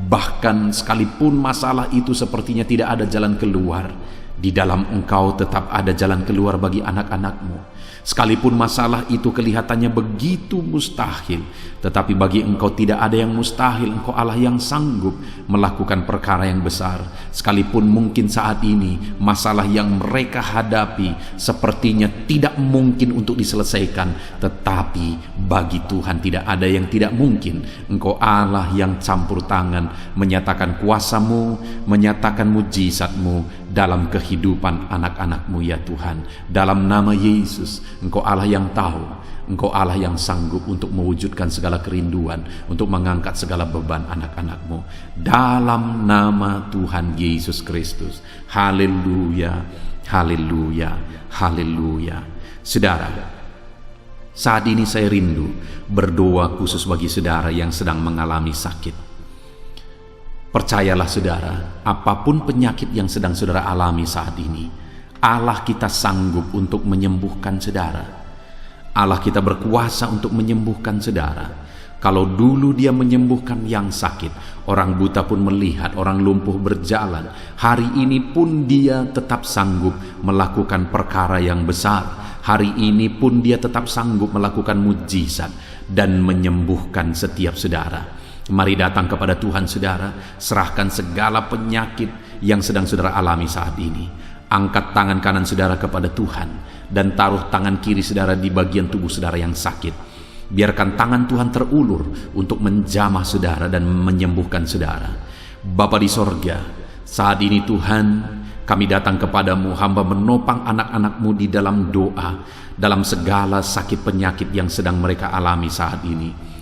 Bahkan sekalipun masalah itu sepertinya tidak ada jalan keluar, di dalam Engkau tetap ada jalan keluar bagi anak-anak-Mu. Sekalipun masalah itu kelihatannya begitu mustahil, tetapi bagi Engkau tidak ada yang mustahil. Engkau Allah yang sanggup melakukan perkara yang besar. Sekalipun mungkin saat ini masalah yang mereka hadapi sepertinya tidak mungkin untuk diselesaikan, tetapi bagi Tuhan tidak ada yang tidak mungkin. Engkau Allah yang campur tangan, menyatakan kuasa-Mu, menyatakan mujizat-Mu dalam kehidupan anak-anak-Mu ya Tuhan. Dalam nama Yesus, Engkau Allah yang tahu, Engkau Allah yang sanggup untuk mewujudkan segala kerinduan, untuk mengangkat segala beban anak-anak-Mu. Dalam nama Tuhan Yesus Kristus. Haleluya, haleluya, haleluya. Saudara, saat ini saya rindu berdoa khusus bagi saudara yang sedang mengalami sakit. Percayalah saudara, apapun penyakit yang sedang saudara alami saat ini, Allah kita sanggup untuk menyembuhkan saudara. Allah kita berkuasa untuk menyembuhkan saudara. Kalau dulu Dia menyembuhkan yang sakit, orang buta pun melihat, orang lumpuh berjalan. Hari ini pun Dia tetap sanggup melakukan perkara yang besar. Hari ini pun Dia tetap sanggup melakukan mujizat dan menyembuhkan setiap saudara. Mari datang kepada Tuhan saudara, serahkan segala penyakit yang sedang saudara alami saat ini. Angkat tangan kanan saudara kepada Tuhan dan taruh tangan kiri saudara di bagian tubuh saudara yang sakit. Biarkan tangan Tuhan terulur untuk menjamah saudara dan menyembuhkan saudara. Bapa di sorga, saat ini Tuhan, kami datang kepadamu, hamba menopang anak-anak-Mu di dalam doa, dalam segala sakit penyakit yang sedang mereka alami saat ini.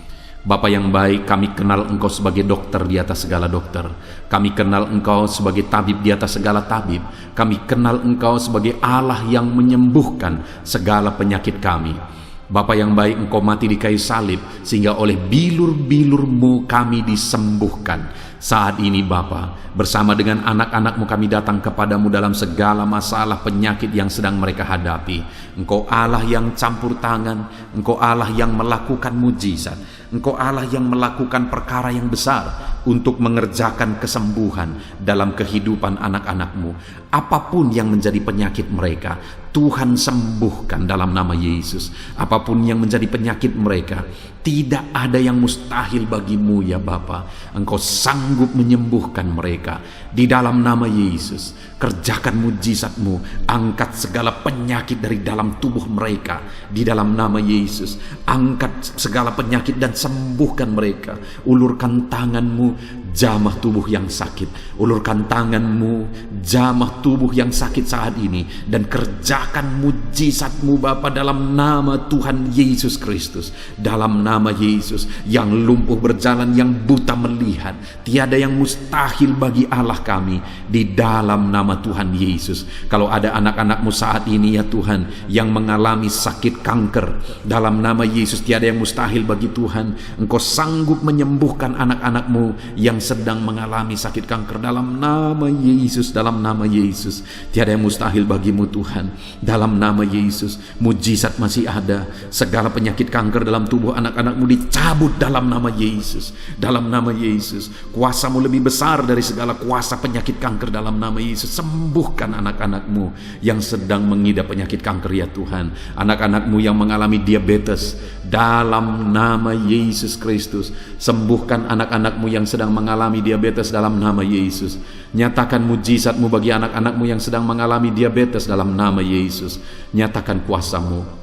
Bapa yang baik, kami kenal Engkau sebagai dokter di atas segala dokter. Kami kenal Engkau sebagai tabib di atas segala tabib. Kami kenal Engkau sebagai Allah yang menyembuhkan segala penyakit kami. Bapa yang baik, Engkau mati di kayu salib sehingga oleh bilur-bilur-Mu kami disembuhkan. Saat ini Bapa, bersama dengan anak-anak-Mu kami datang kepadamu dalam segala masalah penyakit yang sedang mereka hadapi. Engkau Allah yang campur tangan, Engkau Allah yang melakukan mujizat, Engkau Allah yang melakukan perkara yang besar untuk mengerjakan kesembuhan dalam kehidupan anak-anak-Mu. Apapun yang menjadi penyakit mereka, Tuhan sembuhkan dalam nama Yesus. Apapun yang menjadi penyakit mereka, tidak ada yang mustahil bagimu ya Bapa. Engkau sanggup menyembuhkan mereka di dalam nama Yesus. Kerjakan mujizat-Mu, angkat segala penyakit dari dalam tubuh mereka di dalam nama Yesus. Angkat segala penyakit dan sembuhkan mereka. Ulurkan tangan-Mu, jamah tubuh yang sakit. Ulurkan tangan-Mu, jamah tubuh yang sakit saat ini, dan kerjakan mujizat-Mu Bapa dalam nama Tuhan Yesus Kristus. Dalam nama Yesus, yang lumpuh berjalan, yang buta melihat, tiada yang mustahil bagi Allah kami di dalam nama Tuhan Yesus. Kalau ada anak-anak-Mu saat ini ya Tuhan yang mengalami sakit kanker, dalam nama Yesus tiada yang mustahil bagi Tuhan. Engkau sanggup menyembuhkan anak-anak-Mu yang sedang mengalami sakit kanker dalam nama Yesus. Dalam nama Yesus tiada yang mustahil bagimu Tuhan. Dalam nama Yesus, mujizat masih ada. Segala penyakit kanker dalam tubuh anak-anak-Mu dicabut dalam nama Yesus. Dalam nama Yesus, kuasa-Mu lebih besar dari segala kuasa penyakit kanker dalam nama Yesus. Sembuhkan anak-anak-Mu yang sedang mengidap penyakit kanker ya Tuhan. Anak-anak-Mu yang mengalami diabetes, dalam nama Yesus Kristus, sembuhkan anak-anak-Mu yang sedang mengalami diabetes dalam nama Yesus. Nyatakan mujizat-Mu bagi anak-anak-Mu yang sedang mengalami diabetes dalam nama Yesus. Nyatakan kuasa-Mu,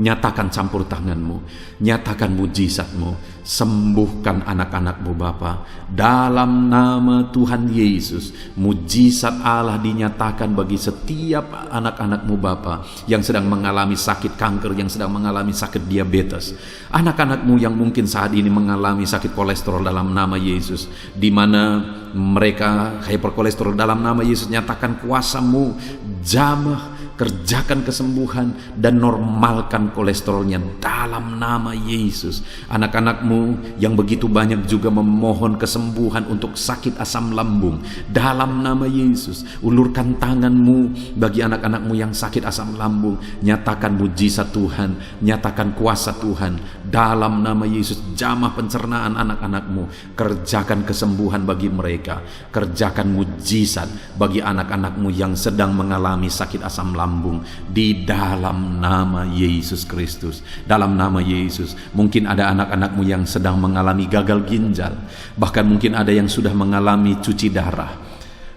nyatakan campur tangan-Mu, nyatakan mujizat-Mu. Sembuhkan anak-anak-Mu Bapa dalam nama Tuhan Yesus. Mujizat Allah dinyatakan bagi setiap anak-anak-Mu Bapa yang sedang mengalami sakit kanker, yang sedang mengalami sakit diabetes. Anak-anak-Mu yang mungkin saat ini mengalami sakit kolesterol dalam nama Yesus, di mana mereka hyperkolesterol dalam nama Yesus. Nyatakan kuasa-Mu, jamah, kerjakan kesembuhan dan normalkan kolesterolnya dalam nama Yesus. Anak-anak-Mu yang begitu banyak juga memohon kesembuhan untuk sakit asam lambung dalam nama Yesus. Ulurkan tangan-Mu bagi anak-anak-Mu yang sakit asam lambung. Nyatakan mujizat Tuhan, nyatakan kuasa Tuhan dalam nama Yesus. Jamah pencernaan anak-anak-Mu, kerjakan kesembuhan bagi mereka. Kerjakan mujizat bagi anak-anak-Mu yang sedang mengalami sakit asam lambung di dalam nama Yesus Kristus. Dalam nama Yesus, mungkin ada anak-anak-Mu yang sedang mengalami gagal ginjal, bahkan mungkin ada yang sudah mengalami cuci darah.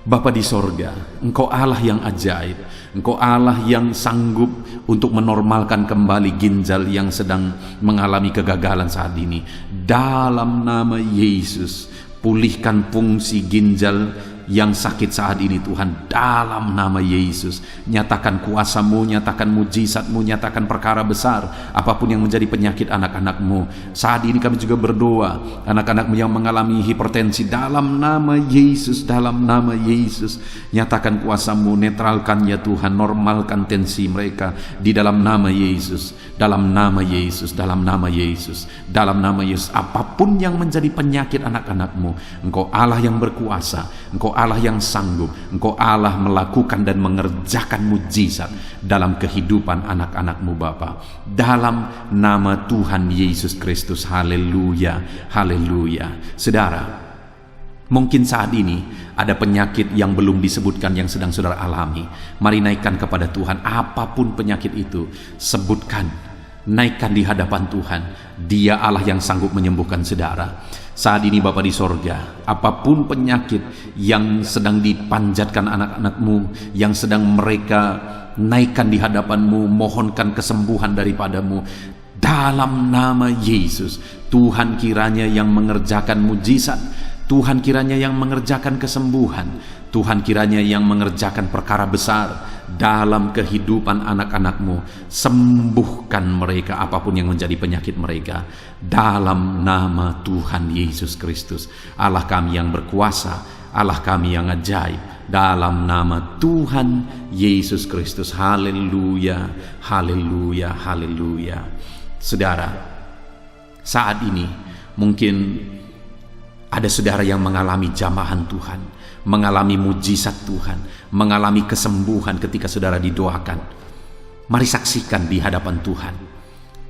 Bapa di sorga, Engkau Allah yang ajaib. Engkau Allah yang sanggup untuk menormalkan kembali ginjal yang sedang mengalami kegagalan saat ini. Dalam nama Yesus, pulihkan fungsi ginjal yang sakit saat ini Tuhan, dalam nama Yesus. Nyatakan kuasa-Mu, nyatakan mujizat-Mu, nyatakan perkara besar apapun yang menjadi penyakit anak-anak-Mu. Saat ini kami juga berdoa, anak-anak-Mu yang mengalami hipertensi, dalam nama Yesus, dalam nama Yesus. Nyatakan kuasa-Mu, netralkan ya Tuhan, normalkan tensi mereka di dalam nama Yesus. Dalam nama Yesus, dalam nama Yesus, dalam nama Yesus. Apapun yang menjadi penyakit anak-anak-Mu, Engkau Allah yang berkuasa, Engkau Allah yang sanggup, Engkau Allah melakukan dan mengerjakan mujizat dalam kehidupan anak-anak-Mu Bapa. Dalam nama Tuhan Yesus Kristus. Haleluya, haleluya. Saudara, mungkin saat ini ada penyakit yang belum disebutkan yang sedang saudara alami. Mari naikkan kepada Tuhan apapun penyakit itu, sebutkan, naikkan di hadapan Tuhan. Dia Allah yang sanggup menyembuhkan saudara. Saat ini Bapa di sorga, apapun penyakit yang sedang dipanjatkan anak-anak-Mu, yang sedang mereka naikkan di hadapan-Mu, mohonkan kesembuhan daripada-Mu, dalam nama Yesus, Tuhan kiranya yang mengerjakan mujizat, Tuhan kiranya yang mengerjakan kesembuhan, Tuhan kiranya yang mengerjakan perkara besar dalam kehidupan anak-anak-Mu. Sembuhkan mereka apapun yang menjadi penyakit mereka, dalam nama Tuhan Yesus Kristus. Allah kami yang berkuasa, Allah kami yang ajaib, dalam nama Tuhan Yesus Kristus. Haleluya, haleluya, haleluya. Saudara, saat ini mungkin ada saudara yang mengalami jamahan Tuhan, mengalami mujizat Tuhan, mengalami kesembuhan ketika saudara didoakan. Mari saksikan di hadapan Tuhan.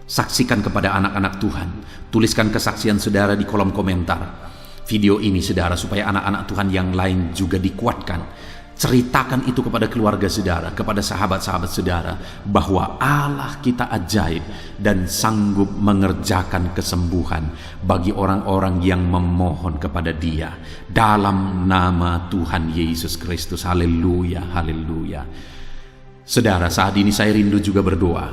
Saksikan kepada anak-anak Tuhan. Tuliskan kesaksian saudara di kolom komentar video ini saudara, supaya anak-anak Tuhan yang lain juga dikuatkan. Ceritakan itu kepada keluarga saudara, kepada sahabat-sahabat saudara, bahwa Allah kita ajaib dan sanggup mengerjakan kesembuhan bagi orang-orang yang memohon kepada Dia dalam nama Tuhan Yesus Kristus. Haleluya, haleluya. Saudara, saat ini saya rindu juga berdoa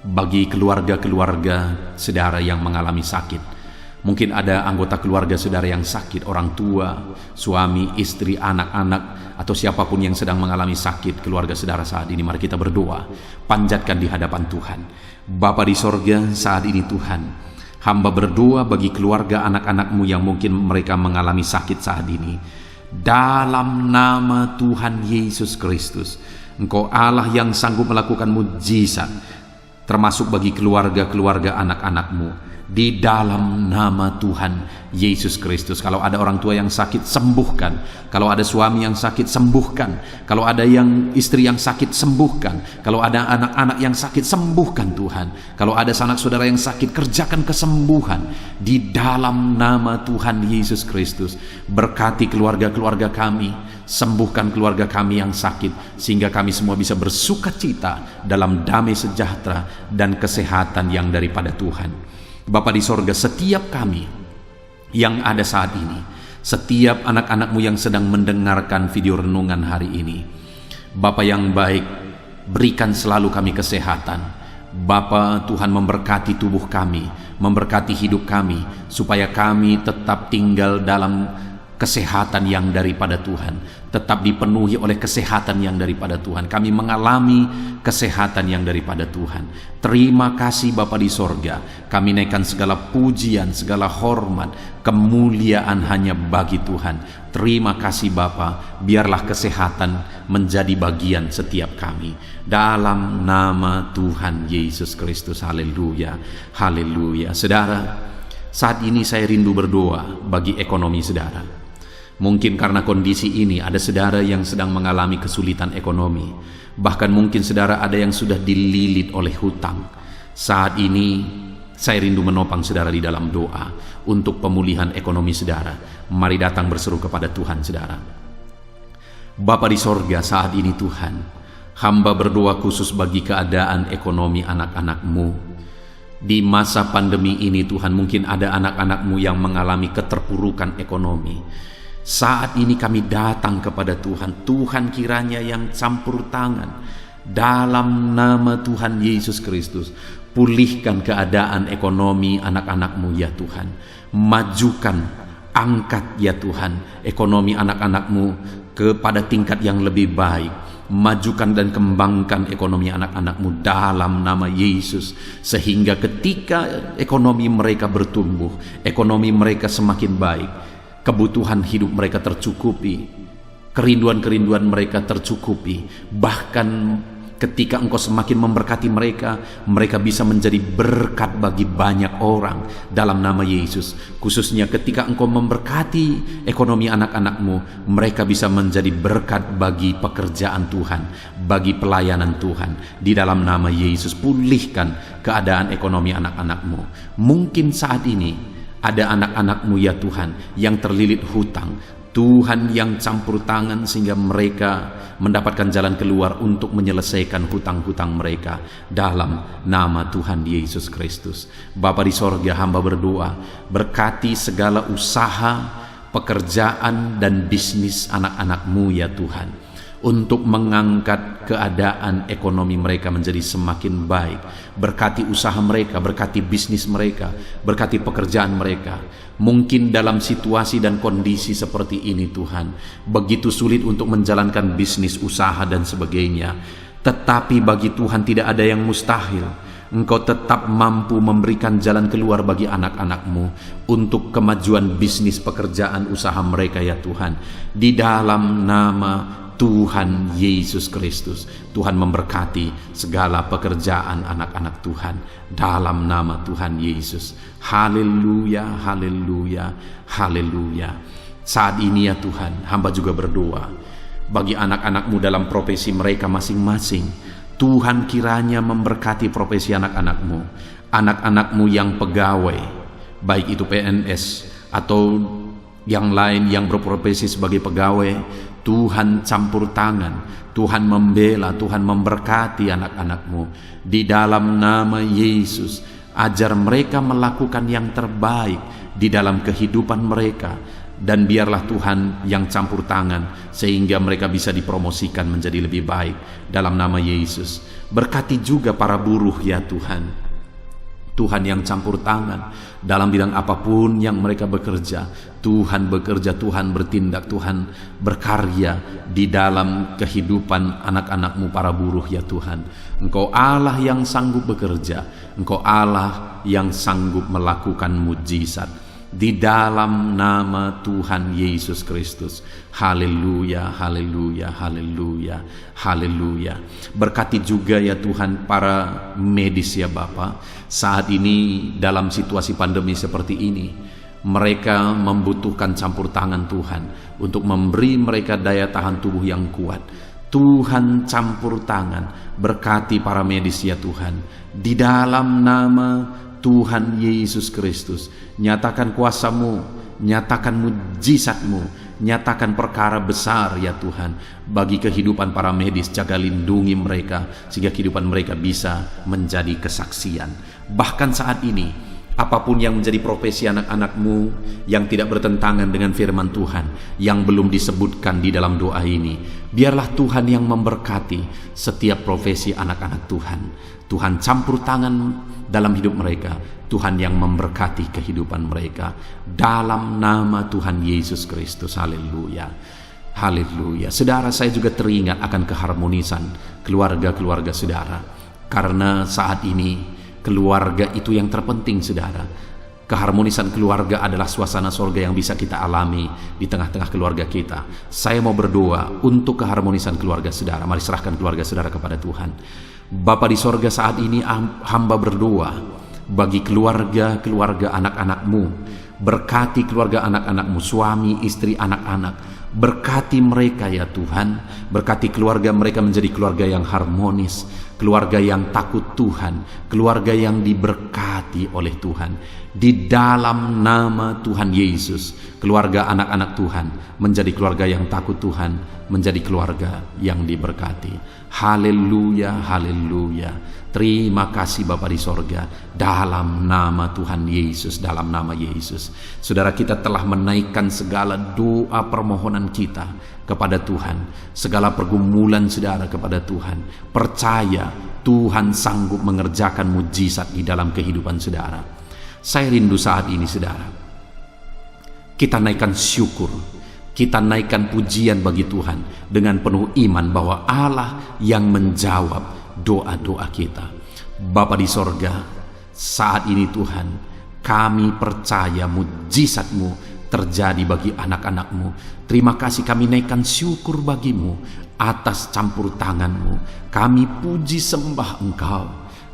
bagi keluarga-keluarga saudara yang mengalami sakit. Mungkin ada anggota keluarga saudara yang sakit, orang tua, suami, istri, anak-anak, atau siapapun yang sedang mengalami sakit keluarga saudara saat ini. Mari kita berdoa, panjatkan di hadapan Tuhan. Bapa di sorga, saat ini Tuhan, hamba berdoa bagi keluarga anak-anak-Mu yang mungkin mereka mengalami sakit saat ini. Dalam nama Tuhan Yesus Kristus, Engkau Allah yang sanggup melakukan mujizat, termasuk bagi keluarga-keluarga anak-anak-Mu. Di dalam nama Tuhan Yesus Kristus. Kalau ada orang tua yang sakit, sembuhkan. Kalau ada suami yang sakit, sembuhkan. Kalau ada yang istri yang sakit, sembuhkan. Kalau ada anak-anak yang sakit, sembuhkan Tuhan. Kalau ada sanak saudara yang sakit, kerjakan kesembuhan. Di dalam nama Tuhan Yesus Kristus. Berkati keluarga-keluarga kami, sembuhkan keluarga kami yang sakit, sehingga kami semua bisa bersuka cita dalam damai sejahtera dan kesehatan yang daripada Tuhan. Bapa di sorga, setiap kami yang ada saat ini, setiap anak-anak-Mu yang sedang mendengarkan video renungan hari ini, Bapa yang baik, berikan selalu kami kesehatan. Bapa, Tuhan memberkati tubuh kami, memberkati hidup kami, supaya kami tetap tinggal dalam kesehatan yang daripada Tuhan, tetap dipenuhi oleh kesehatan yang daripada Tuhan. Kami mengalami kesehatan yang daripada Tuhan. Terima kasih Bapa di sorga. Kami naikkan segala pujian, segala hormat, kemuliaan hanya bagi Tuhan. Terima kasih Bapa. Biarlah kesehatan menjadi bagian setiap kami. Dalam nama Tuhan Yesus Kristus. Haleluya, haleluya. Saudara, saat ini saya rindu berdoa bagi ekonomi saudara. Mungkin karena kondisi ini ada saudara yang sedang mengalami kesulitan ekonomi. Bahkan mungkin saudara ada yang sudah dililit oleh hutang. Saat ini saya rindu menopang saudara di dalam doa untuk pemulihan ekonomi saudara. Mari datang berseru kepada Tuhan saudara. Bapa di sorga, saat ini Tuhan, hamba berdoa khusus bagi keadaan ekonomi anak-anak-Mu. Di masa pandemi ini Tuhan, mungkin ada anak-anak-Mu yang mengalami keterpurukan ekonomi. Saat ini kami datang kepada Tuhan. Tuhan kiranya yang campur tangan dalam nama Tuhan Yesus Kristus. Pulihkan keadaan ekonomi anak-anak-Mu ya Tuhan. Majukan, angkat ya Tuhan ekonomi anak-anak-Mu kepada tingkat yang lebih baik. Majukan dan kembangkan ekonomi anak-anak-Mu dalam nama Yesus, sehingga ketika ekonomi mereka bertumbuh, ekonomi mereka semakin baik, kebutuhan hidup mereka tercukupi, kerinduan-kerinduan mereka tercukupi. Bahkan ketika Engkau semakin memberkati mereka, mereka bisa menjadi berkat bagi banyak orang dalam nama Yesus. Khususnya ketika Engkau memberkati ekonomi anak-anak-Mu, mereka bisa menjadi berkat bagi pekerjaan Tuhan, bagi pelayanan Tuhan. Di dalam nama Yesus, pulihkan keadaan ekonomi anak-anak-Mu. Mungkin saat ini ada anak-anak-Mu ya Tuhan yang terlilit hutang. Tuhan yang campur tangan sehingga mereka mendapatkan jalan keluar untuk menyelesaikan hutang-hutang mereka dalam nama Tuhan Yesus Kristus. Bapa di sorga, hamba berdoa, berkati segala usaha, pekerjaan dan bisnis anak-anak-Mu ya Tuhan, untuk mengangkat keadaan ekonomi mereka menjadi semakin baik. Berkati usaha mereka, berkati bisnis mereka, berkati pekerjaan mereka. Mungkin dalam situasi dan kondisi seperti ini Tuhan, begitu sulit untuk menjalankan bisnis, usaha dan sebagainya. Tetapi bagi Tuhan tidak ada yang mustahil. Engkau tetap mampu memberikan jalan keluar bagi anak-anak-Mu untuk kemajuan bisnis pekerjaan usaha mereka ya Tuhan. Di dalam nama Tuhan Yesus Kristus, Tuhan memberkati segala pekerjaan anak-anak Tuhan dalam nama Tuhan Yesus. Haleluya, haleluya, haleluya. Saat ini ya Tuhan, hamba juga berdoa bagi anak-anak-Mu dalam profesi mereka masing-masing. Tuhan kiranya memberkati profesi anak-anak-Mu, anak-anak-Mu yang pegawai, baik itu PNS atau yang lain yang berprofesi sebagai pegawai. Tuhan campur tangan, Tuhan membela, Tuhan memberkati anak-anak-Mu di dalam nama Yesus. Ajar mereka melakukan yang terbaik di dalam kehidupan mereka, dan biarlah Tuhan yang campur tangan sehingga mereka bisa dipromosikan menjadi lebih baik dalam nama Yesus. Berkati juga para buruh ya Tuhan, Tuhan yang campur tangan dalam bidang apapun yang mereka bekerja. Tuhan bekerja, Tuhan bertindak, Tuhan berkarya di dalam kehidupan anak-anak-Mu para buruh ya Tuhan. Engkau Allah yang sanggup bekerja, Engkau Allah yang sanggup melakukan mujizat di dalam nama Tuhan Yesus Kristus. Haleluya, haleluya, haleluya, haleluya. Berkati juga ya Tuhan para medis ya Bapa. Saat ini dalam situasi pandemi seperti ini, mereka membutuhkan campur tangan Tuhan untuk memberi mereka daya tahan tubuh yang kuat. Tuhan campur tangan, berkati para medis ya Tuhan di dalam nama Tuhan Yesus Kristus. Nyatakan kuasa-Mu, nyatakan mujizat-Mu, nyatakan perkara besar ya Tuhan bagi kehidupan para medis. Jaga lindungi mereka sehingga kehidupan mereka bisa menjadi kesaksian. Bahkan saat ini, apapun yang menjadi profesi anak-anak-Mu yang tidak bertentangan dengan firman Tuhan yang belum disebutkan di dalam doa ini, biarlah Tuhan yang memberkati setiap profesi anak-anak Tuhan. Tuhan campur tangan dalam hidup mereka, Tuhan yang memberkati kehidupan mereka dalam nama Tuhan Yesus Kristus. Haleluya, haleluya. Saudara, saya juga teringat akan keharmonisan keluarga-keluarga saudara, karena saat ini keluarga itu yang terpenting saudara. Keharmonisan keluarga adalah suasana sorga yang bisa kita alami di tengah-tengah keluarga kita. Saya mau berdoa untuk keharmonisan keluarga saudara. Mari serahkan keluarga saudara kepada Tuhan. Bapa di sorga, saat ini hamba berdoa bagi keluarga-keluarga anak-anak-Mu. Berkati keluarga anak-anak-Mu, suami, istri, anak-anak. Berkati mereka ya Tuhan. Berkati keluarga mereka menjadi keluarga yang harmonis, keluarga yang takut Tuhan, keluarga yang diberkati oleh Tuhan. Di dalam nama Tuhan Yesus, keluarga anak-anak Tuhan menjadi keluarga yang takut Tuhan, menjadi keluarga yang diberkati. Haleluya, haleluya. Terima kasih Bapa di sorga, dalam nama Tuhan Yesus, dalam nama Yesus. Saudara, kita telah menaikkan segala doa permohonan kita kepada Tuhan, segala pergumulan saudara kepada Tuhan. Percaya Tuhan sanggup mengerjakan mujizat di dalam kehidupan saudara. Saya rindu saat ini saudara, kita naikkan syukur, kita naikkan pujian bagi Tuhan dengan penuh iman bahwa Allah yang menjawab doa-doa kita. Bapa di sorga, saat ini Tuhan, kami percaya mujizat-Mu terjadi bagi anak-anak-Mu. Terima kasih, kami naikkan syukur bagi-Mu atas campur tangan-Mu. Kami puji sembah Engkau,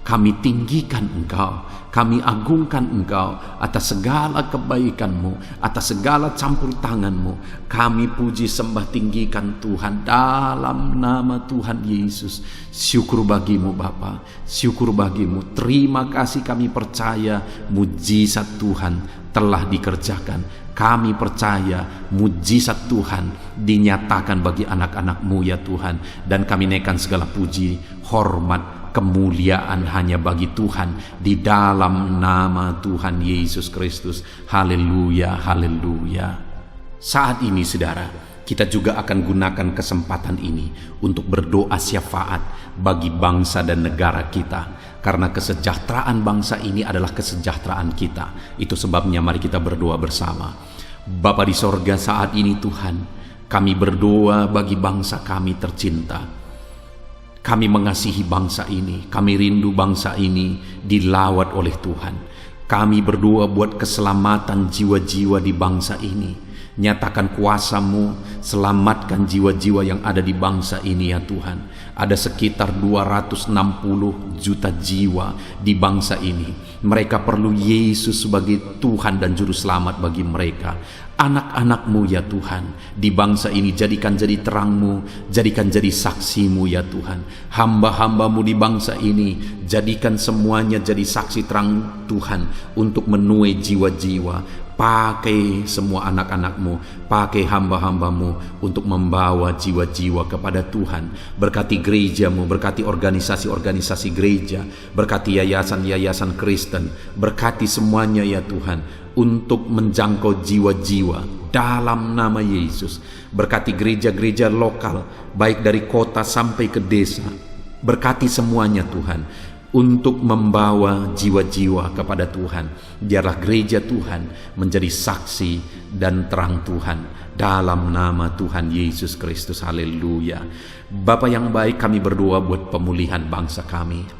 kami tinggikan Engkau, kami agungkan Engkau atas segala kebaikan-Mu, atas segala campur tangan-Mu. Kami puji sembah tinggikan Tuhan dalam nama Tuhan Yesus. Syukur bagi-Mu Bapa, syukur bagi-Mu. Terima kasih, kami percaya mujizat Tuhan telah dikerjakan. Kami percaya mujizat Tuhan dinyatakan bagi anak-anak-Mu ya Tuhan. Dan kami naikkan segala puji, hormat, kemuliaan hanya bagi Tuhan di dalam nama Tuhan Yesus Kristus. Haleluya, haleluya. Saat ini saudara, kita juga akan gunakan kesempatan ini untuk berdoa syafaat bagi bangsa dan negara kita, karena kesejahteraan bangsa ini adalah kesejahteraan kita. Itu sebabnya mari kita berdoa bersama. Bapa di sorga, saat ini Tuhan, kami berdoa bagi bangsa kami tercinta. Kami mengasihi bangsa ini, kami rindu bangsa ini dilawat oleh Tuhan. Kami berdoa buat keselamatan jiwa-jiwa di bangsa ini. Nyatakan kuasa-Mu, selamatkan jiwa-jiwa yang ada di bangsa ini ya Tuhan. Ada sekitar 260 juta jiwa di bangsa ini. Mereka perlu Yesus sebagai Tuhan dan Juru Selamat bagi mereka. Anak-anak-Mu ya Tuhan, di bangsa ini jadikan jadi terang-Mu, jadikan jadi saksi-Mu ya Tuhan. Hamba-hamba-Mu di bangsa ini, jadikan semuanya jadi saksi terang Tuhan untuk menuai jiwa-jiwa. Pakai semua anak-anak-Mu, pakai hamba-hamba-Mu untuk membawa jiwa-jiwa kepada Tuhan. Berkati gereja-Mu, berkati organisasi-organisasi gereja, berkati yayasan-yayasan Kristen, berkati semuanya ya Tuhan untuk menjangkau jiwa-jiwa dalam nama Yesus. Berkati gereja-gereja lokal, baik dari kota sampai ke desa. Berkati semuanya Tuhan, untuk membawa jiwa-jiwa kepada Tuhan. Biarlah gereja Tuhan menjadi saksi dan terang Tuhan dalam nama Tuhan Yesus Kristus. Haleluya. Bapa yang baik, kami berdoa buat pemulihan bangsa kami.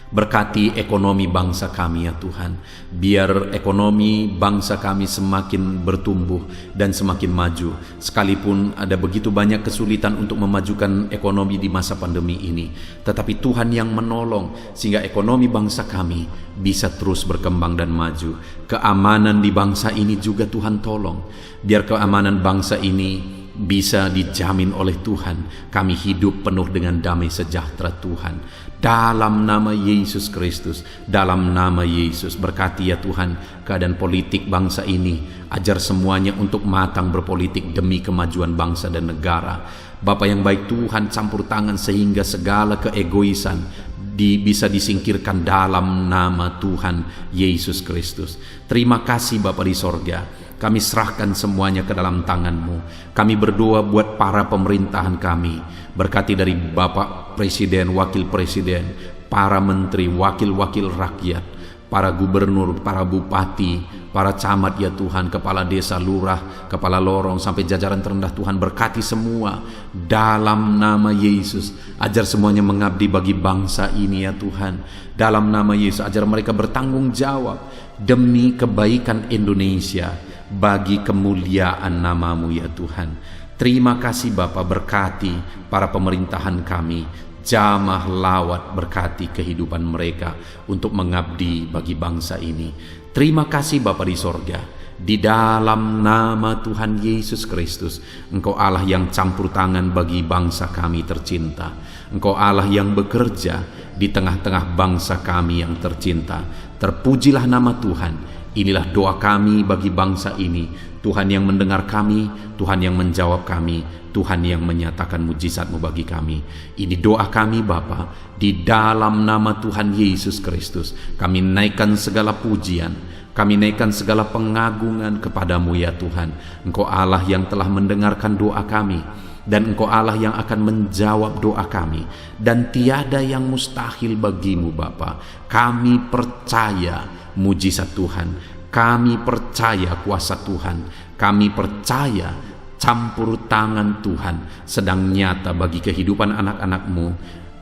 Berkati ekonomi bangsa kami ya Tuhan. Biar ekonomi bangsa kami semakin bertumbuh dan semakin maju. Sekalipun ada begitu banyak kesulitan untuk memajukan ekonomi di masa pandemi ini, tetapi Tuhan yang menolong sehingga ekonomi bangsa kami bisa terus berkembang dan maju. Keamanan di bangsa ini juga Tuhan tolong. Biar keamanan bangsa ini bisa dijamin oleh Tuhan. Kami hidup penuh dengan damai sejahtera Tuhan. Dalam nama Yesus Kristus, dalam nama Yesus, berkati ya Tuhan keadaan politik bangsa ini. Ajar semuanya untuk matang berpolitik demi kemajuan bangsa dan negara. Bapa yang baik Tuhan, campur tangan sehingga segala keegoisan bisa disingkirkan dalam nama Tuhan Yesus Kristus. Terima kasih Bapa di sorga. Kami serahkan semuanya ke dalam tangan-Mu. Kami berdoa buat para pemerintahan kami. Berkati dari Bapak Presiden, Wakil Presiden, para menteri, wakil-wakil rakyat, para gubernur, para bupati, para camat ya Tuhan, kepala desa, lurah, kepala lorong, sampai jajaran terendah Tuhan. Berkati semua dalam nama Yesus. Ajar semuanya mengabdi bagi bangsa ini ya Tuhan. Dalam nama Yesus, ajar mereka bertanggung jawab demi kebaikan Indonesia, bagi kemuliaan nama-Mu ya Tuhan. Terima kasih Bapa, berkati para pemerintahan kami, jamah lawat, berkati kehidupan mereka untuk mengabdi bagi bangsa ini. Terima kasih Bapa di sorga. Di dalam nama Tuhan Yesus Kristus, Engkau Allah yang campur tangan bagi bangsa kami tercinta. Engkau Allah yang bekerja di tengah-tengah bangsa kami yang tercinta. Terpujilah nama Tuhan. Inilah doa kami bagi bangsa ini. Tuhan yang mendengar kami, Tuhan yang menjawab kami, Tuhan yang menyatakan mujizat-Mu bagi kami. Ini doa kami Bapa, di dalam nama Tuhan Yesus Kristus. Kami naikkan segala pujian, kami naikkan segala pengagungan kepada-Mu ya Tuhan. Engkau Allah yang telah mendengarkan doa kami, dan Engkau Allah yang akan menjawab doa kami, dan tiada yang mustahil bagi-Mu Bapa. Kami percaya mujizat Tuhan, kami percaya kuasa Tuhan, kami percaya campur tangan Tuhan sedang nyata bagi kehidupan anak-anak-Mu,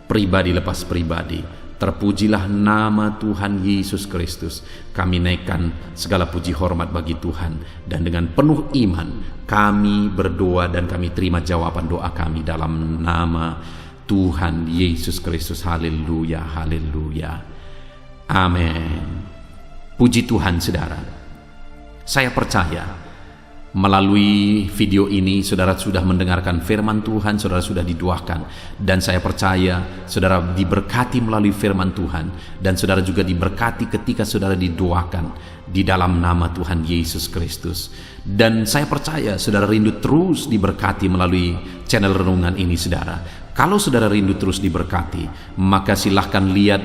pribadi lepas pribadi. Terpujilah nama Tuhan Yesus Kristus. Kami naikkan segala puji hormat bagi Tuhan, dan dengan penuh iman kami berdoa dan kami terima jawaban doa kami dalam nama Tuhan Yesus Kristus. Haleluya, haleluya, amin. Puji Tuhan saudara. Saya percaya melalui video ini saudara sudah mendengarkan firman Tuhan, saudara sudah didoakan, dan saya percaya saudara diberkati melalui firman Tuhan, dan saudara juga diberkati ketika saudara didoakan di dalam nama Tuhan Yesus Kristus. Dan saya percaya saudara rindu terus diberkati melalui channel renungan ini saudara. Kalau saudara rindu terus diberkati, maka silahkan lihat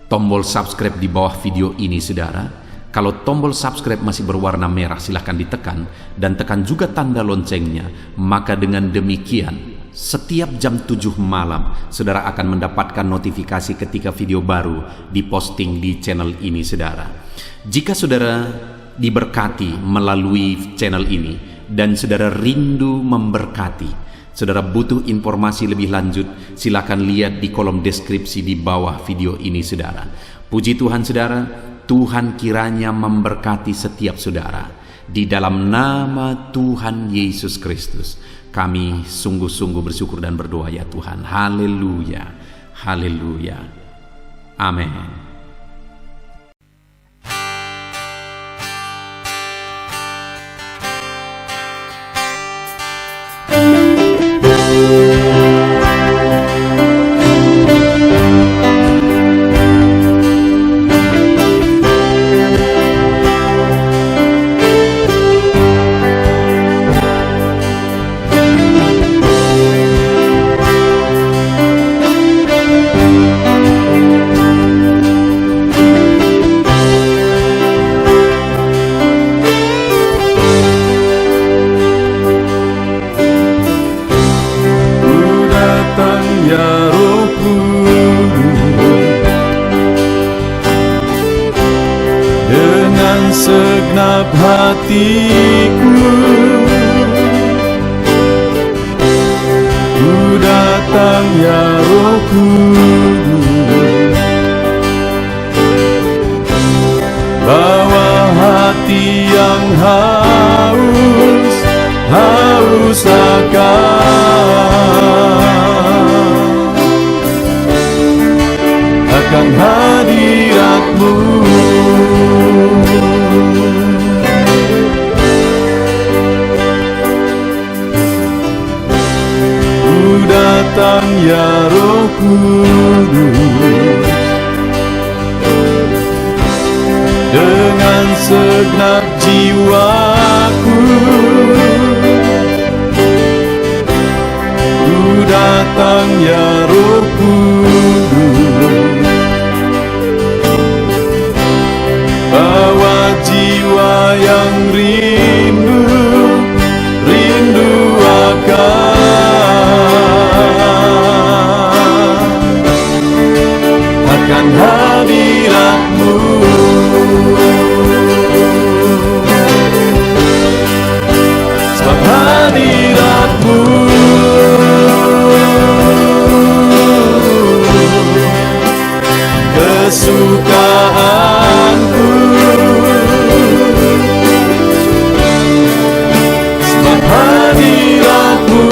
tombol subscribe di bawah video ini saudara. Kalau tombol subscribe masih berwarna merah, silahkan ditekan, dan tekan juga tanda loncengnya. Maka dengan demikian setiap jam 7 malam saudara akan mendapatkan notifikasi ketika video baru diposting di channel ini saudara. Jika saudara diberkati melalui channel ini dan saudara rindu memberkati, Saudara butuh informasi lebih lanjut, silakan lihat di kolom deskripsi di bawah video ini saudara. Puji Tuhan saudara, Tuhan kiranya memberkati setiap saudara. Di dalam nama Tuhan Yesus Kristus, kami sungguh-sungguh bersyukur dan berdoa ya Tuhan. Haleluya, haleluya, amin. Segenap hatiku ku datang ya Roh Kudus, bawa hati yang haus akan hadirat-Mu. Datang ya Roh Kudus, dengan segenap jiwaku ku datang ya Roh Kudus, bawa jiwa yang rindu akan hadirat-Mu. Sebab hadirat-Mu kesukaanku, sebab hadirat-Mu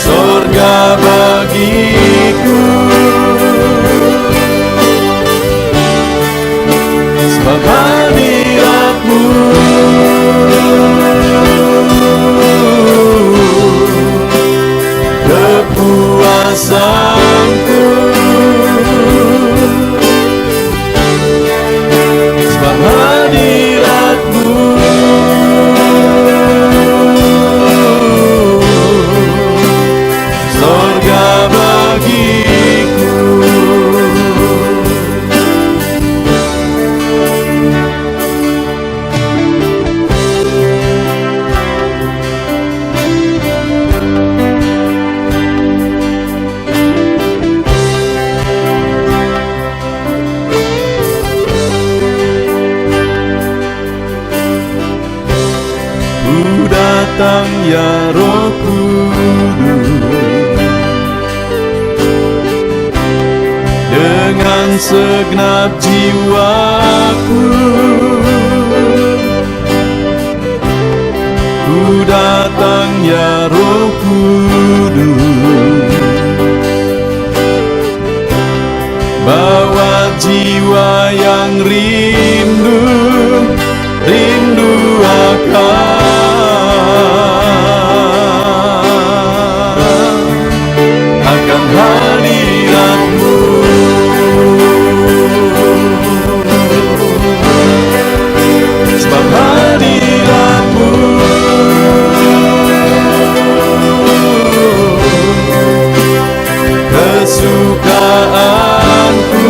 surga bagiku, sebab hadirat-Mu kepuasanku, sebab hadirat-Mu surga bagiku. Ku datang ya Roh Kudus, dengan segenap jiwaku ku datang ya Roh Kudus, bawa jiwa yang rindu akan hadirat-Mu. Sebab hadirat-Mu kesukaanku,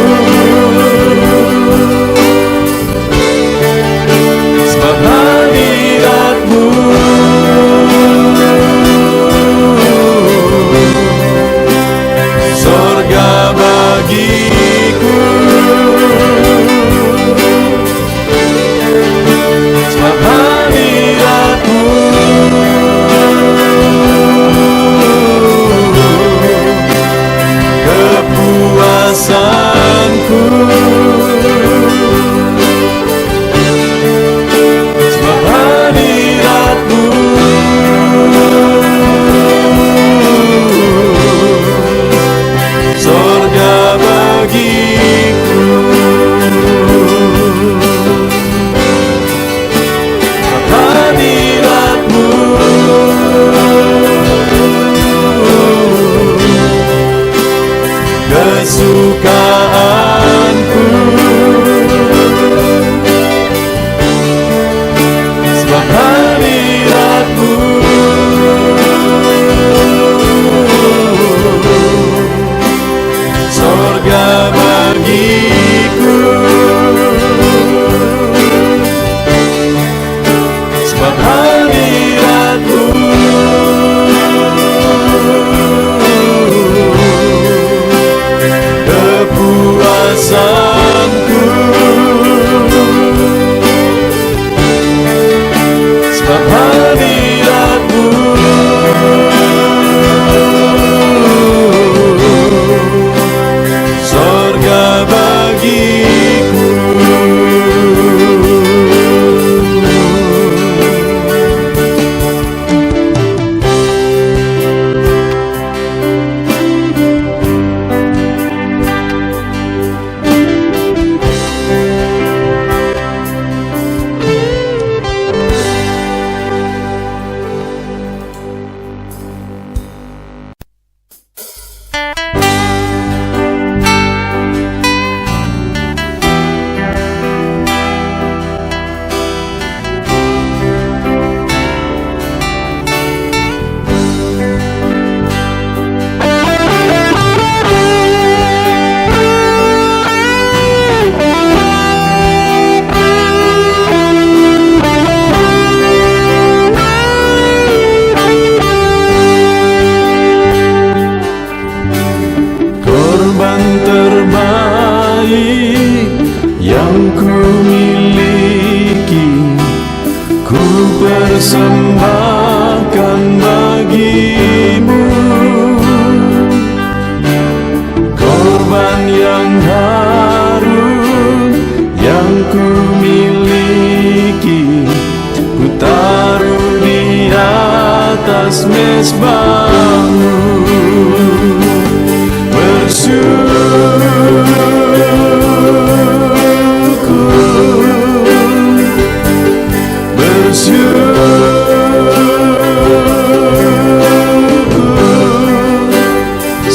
ku miliki, ku persembahkan bagimu. Korban yang harum yang ku miliki, ku taruh di atas mezbahmu.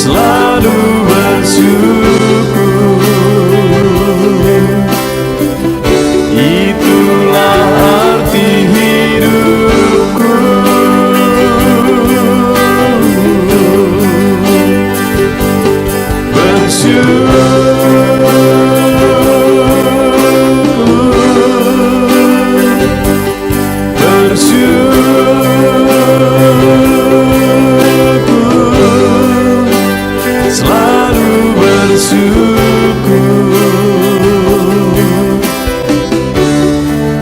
Selalu bersyukur, itulah arti hidupku. Selalu bersyukur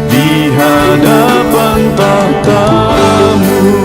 di hadapan tahta-Mu.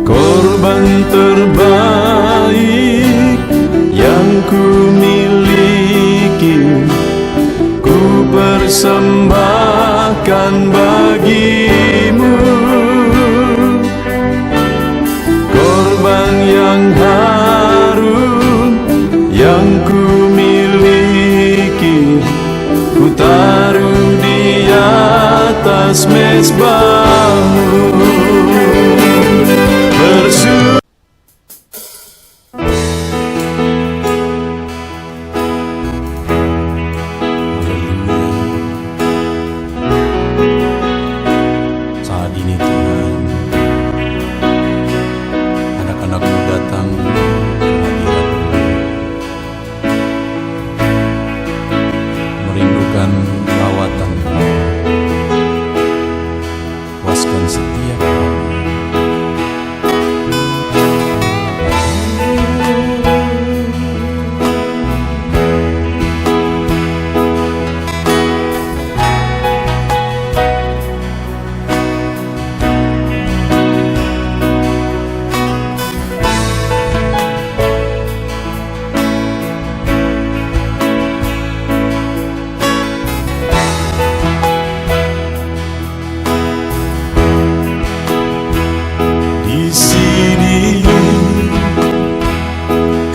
Korban terbaik yang ku miliki, ku persembahkan bagimu. Korban yang harum yang ku miliki, ku taruh di atas mezbahmu. Saat ini Tuhan, anak-anak-Mu datang ke hadirat-Mu, merindukan lawatan-Mu. Puaskan setiap kami.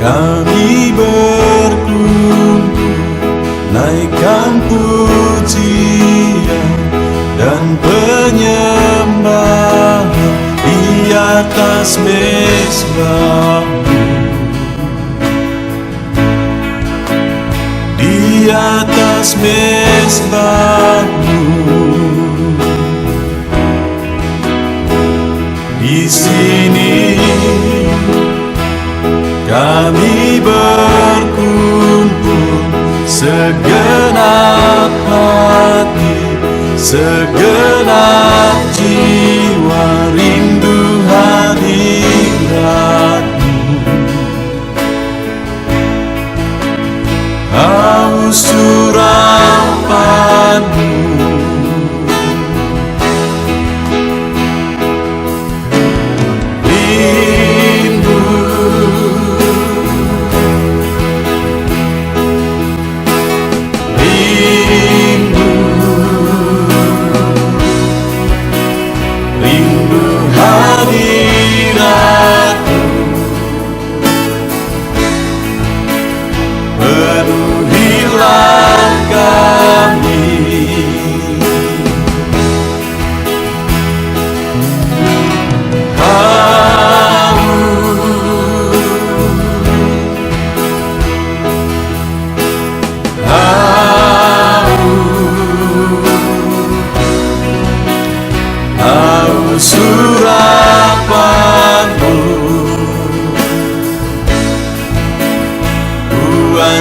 Kami berkumpul, naikkan pujian dan penyembahan di atas mezbah-Mu, di atas mezbah-Mu. Di sini kami berkumpul, segenap hati, segenap jiwa, rindu hadirat-Mu. Haus urapan-Mu,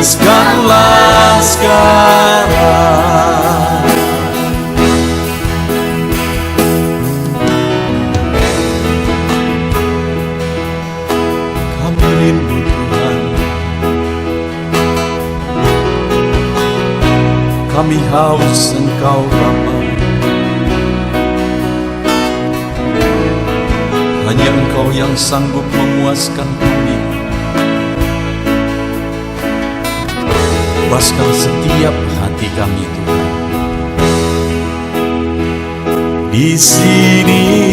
puaskanlah sekarang. Kami rindu Tuhan, kami haus Engkau Bapa. Hanya Engkau yang sanggup memuaskan kami. Puaskan setiap hati kami Tuhan. Di sini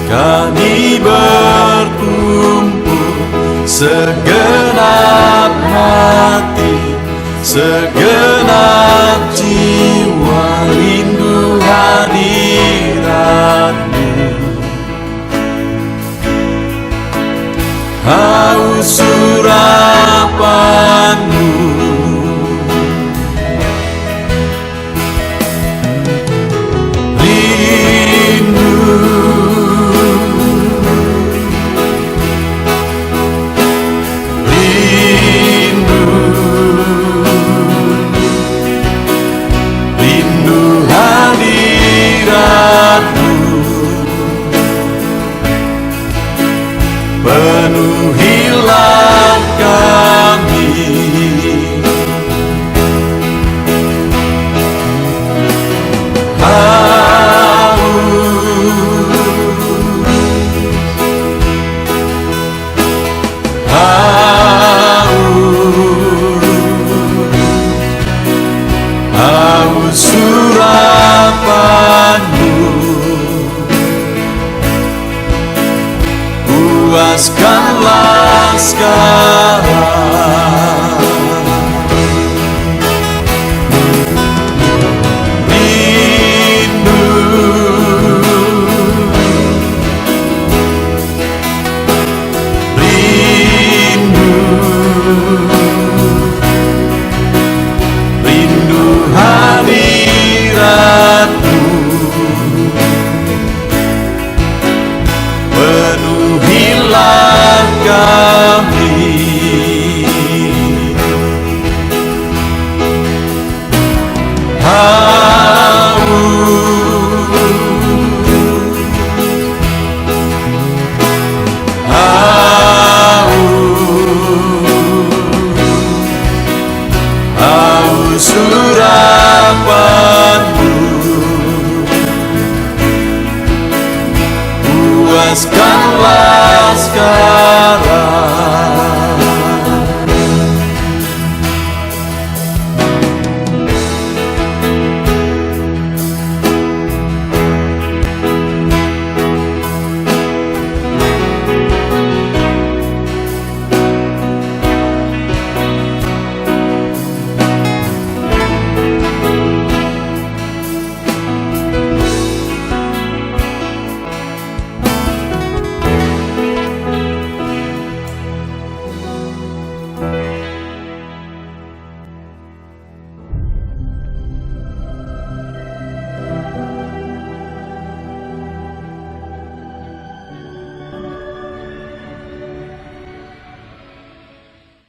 kami berkumpul, segenap hati, segenap jiwa rindu hadirat-Mu. Haus urapan-Mu, rindu, rindu, rindu hadirat-Mu. Penuhilah kami, haus urapan-Mu. Puaskanlah sekarang.